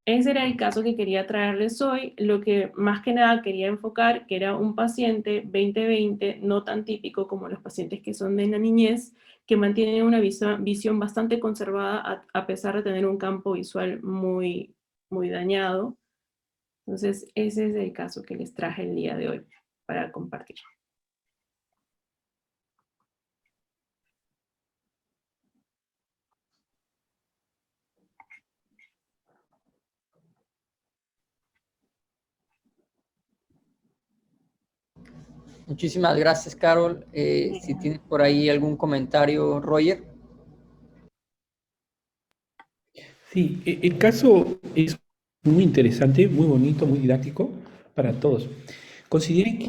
ese era el caso que quería traerles hoy. Lo que más que nada quería enfocar, que era un paciente 20-20, no tan típico como los pacientes que son de la niñez, que mantienen una visión bastante conservada a pesar de tener un campo visual muy, muy dañado. Entonces, ese es el caso que les traje el día de hoy para compartir. Muchísimas gracias, Carol. Si tienes por ahí algún comentario, Roger. Sí, el caso es muy interesante, muy bonito, muy didáctico para todos. Consideren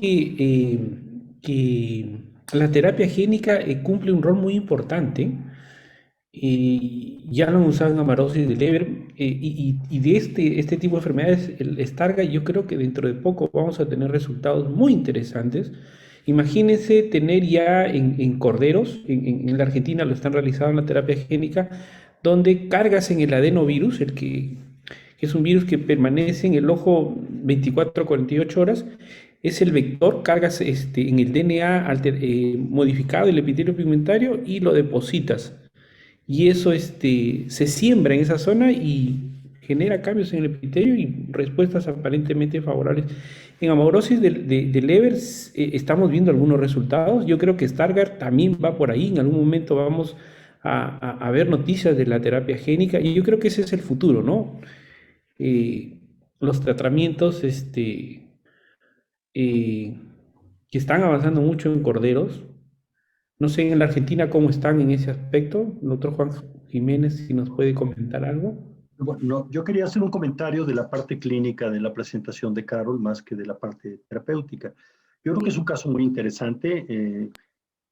que la terapia génica cumple un rol muy importante. Ya lo han usado en amarosis de Leber, y de este tipo de enfermedades, el Stargardt, yo creo que dentro de poco vamos a tener resultados muy interesantes. Imagínense tener ya en corderos, en la Argentina lo están realizando en la terapia génica, donde cargas en el adenovirus, que es un virus que permanece en el ojo 24 a 48 horas, es el vector, cargas en el DNA modificado, el epitelio pigmentario, y lo depositas. Y eso se siembra en esa zona y genera cambios en el epitelio y respuestas aparentemente favorables. En amaurosis de Leber estamos viendo algunos resultados. Yo creo que Stargardt también va por ahí. En algún momento vamos a ver noticias de la terapia génica y yo creo que ese es el futuro, ¿no? Los tratamientos que están avanzando mucho en corderos. No sé en la Argentina cómo están en ese aspecto. El doctor Juan Jiménez, si nos puede comentar algo. Bueno, no, yo quería hacer un comentario de la parte clínica de la presentación de Carol más que de la parte terapéutica. Yo creo que es un caso muy interesante.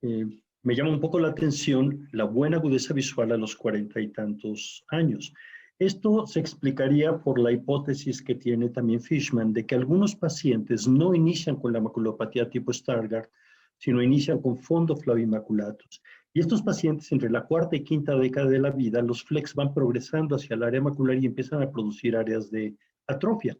Me llama un poco la atención la buena agudeza visual a los 40 y tantos años. Esto se explicaría por la hipótesis que tiene también Fishman de que algunos pacientes no inician con la maculopatía tipo Stargardt, sino inician con fondo flavimaculatus. Y estos pacientes, entre la cuarta y quinta década de la vida, los flex van progresando hacia el área macular y empiezan a producir áreas de atrofia.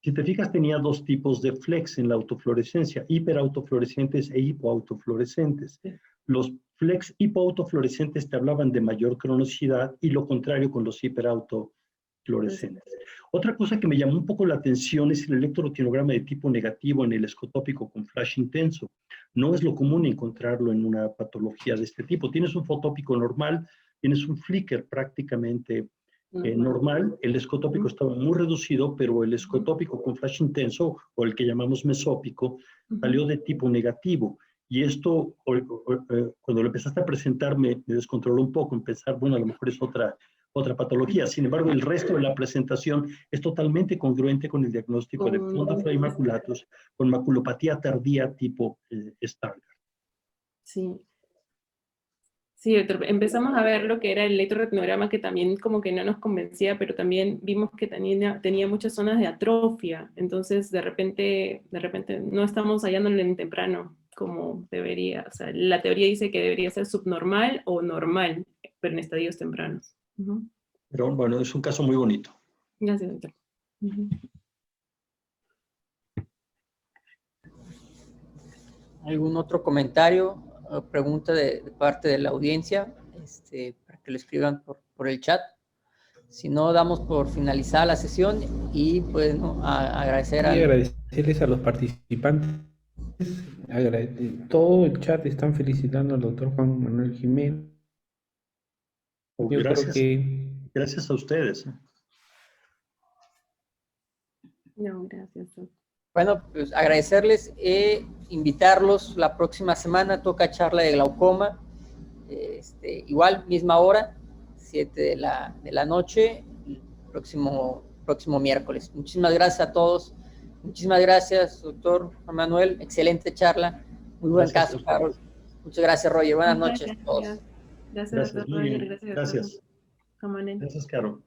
Si te fijas, tenía dos tipos de flex en la autofluorescencia, hiperautofluorescentes e hipoautofluorescentes. Los flex hipoautofluorescentes te hablaban de mayor cronosidad y lo contrario con los hiperautofluorescentes. Otra cosa que me llamó un poco la atención es el electroretinograma de tipo negativo en el escotópico con flash intenso. No es lo común encontrarlo en una patología de este tipo. Tienes un fotópico normal, tienes un flicker prácticamente normal, el escotópico estaba muy reducido, pero el escotópico con flash intenso, o el que llamamos mesópico, salió de tipo negativo. Y esto, cuando lo empezaste a presentar, me descontroló un poco, empezar, bueno, a lo mejor es otra patología. Sin embargo, el resto de la presentación es totalmente congruente con el diagnóstico de fondo flavimaculatus con maculopatía tardía tipo Stargardt. Sí. Sí, doctor, empezamos a ver lo que era el electroretinograma, que también como que no nos convencía, pero también vimos que tenía muchas zonas de atrofia, entonces de repente no estamos hallándolo en temprano como debería. O sea, la teoría dice que debería ser subnormal o normal, pero en estadios tempranos. Pero bueno, es un caso muy bonito. Gracias, doctor. ¿Algún otro comentario o pregunta de parte de la audiencia? Para que lo escriban por el chat. Si no, damos por finalizada la sesión y pues agradecer y agradecerles a los participantes. Todo el chat están felicitando al doctor Juan Manuel Jiménez. Yo Gracias. creo que Gracias a ustedes. No, gracias, doctor. Bueno, pues agradecerles e invitarlos la próxima semana, toca charla de glaucoma, igual, misma hora, 7 de la noche, el próximo miércoles. Muchísimas gracias a todos. Muchísimas gracias, doctor Juan Manuel. Excelente charla. Muy buen Gracias, caso, doctor. Carol. Muchas gracias, Roger. Buenas Muchas noches a todos. gracias. Gracias, Gracias, doctor muy Roger. bien. Gracias, Gracias. doctor Juan Manuel. Gracias, Caro.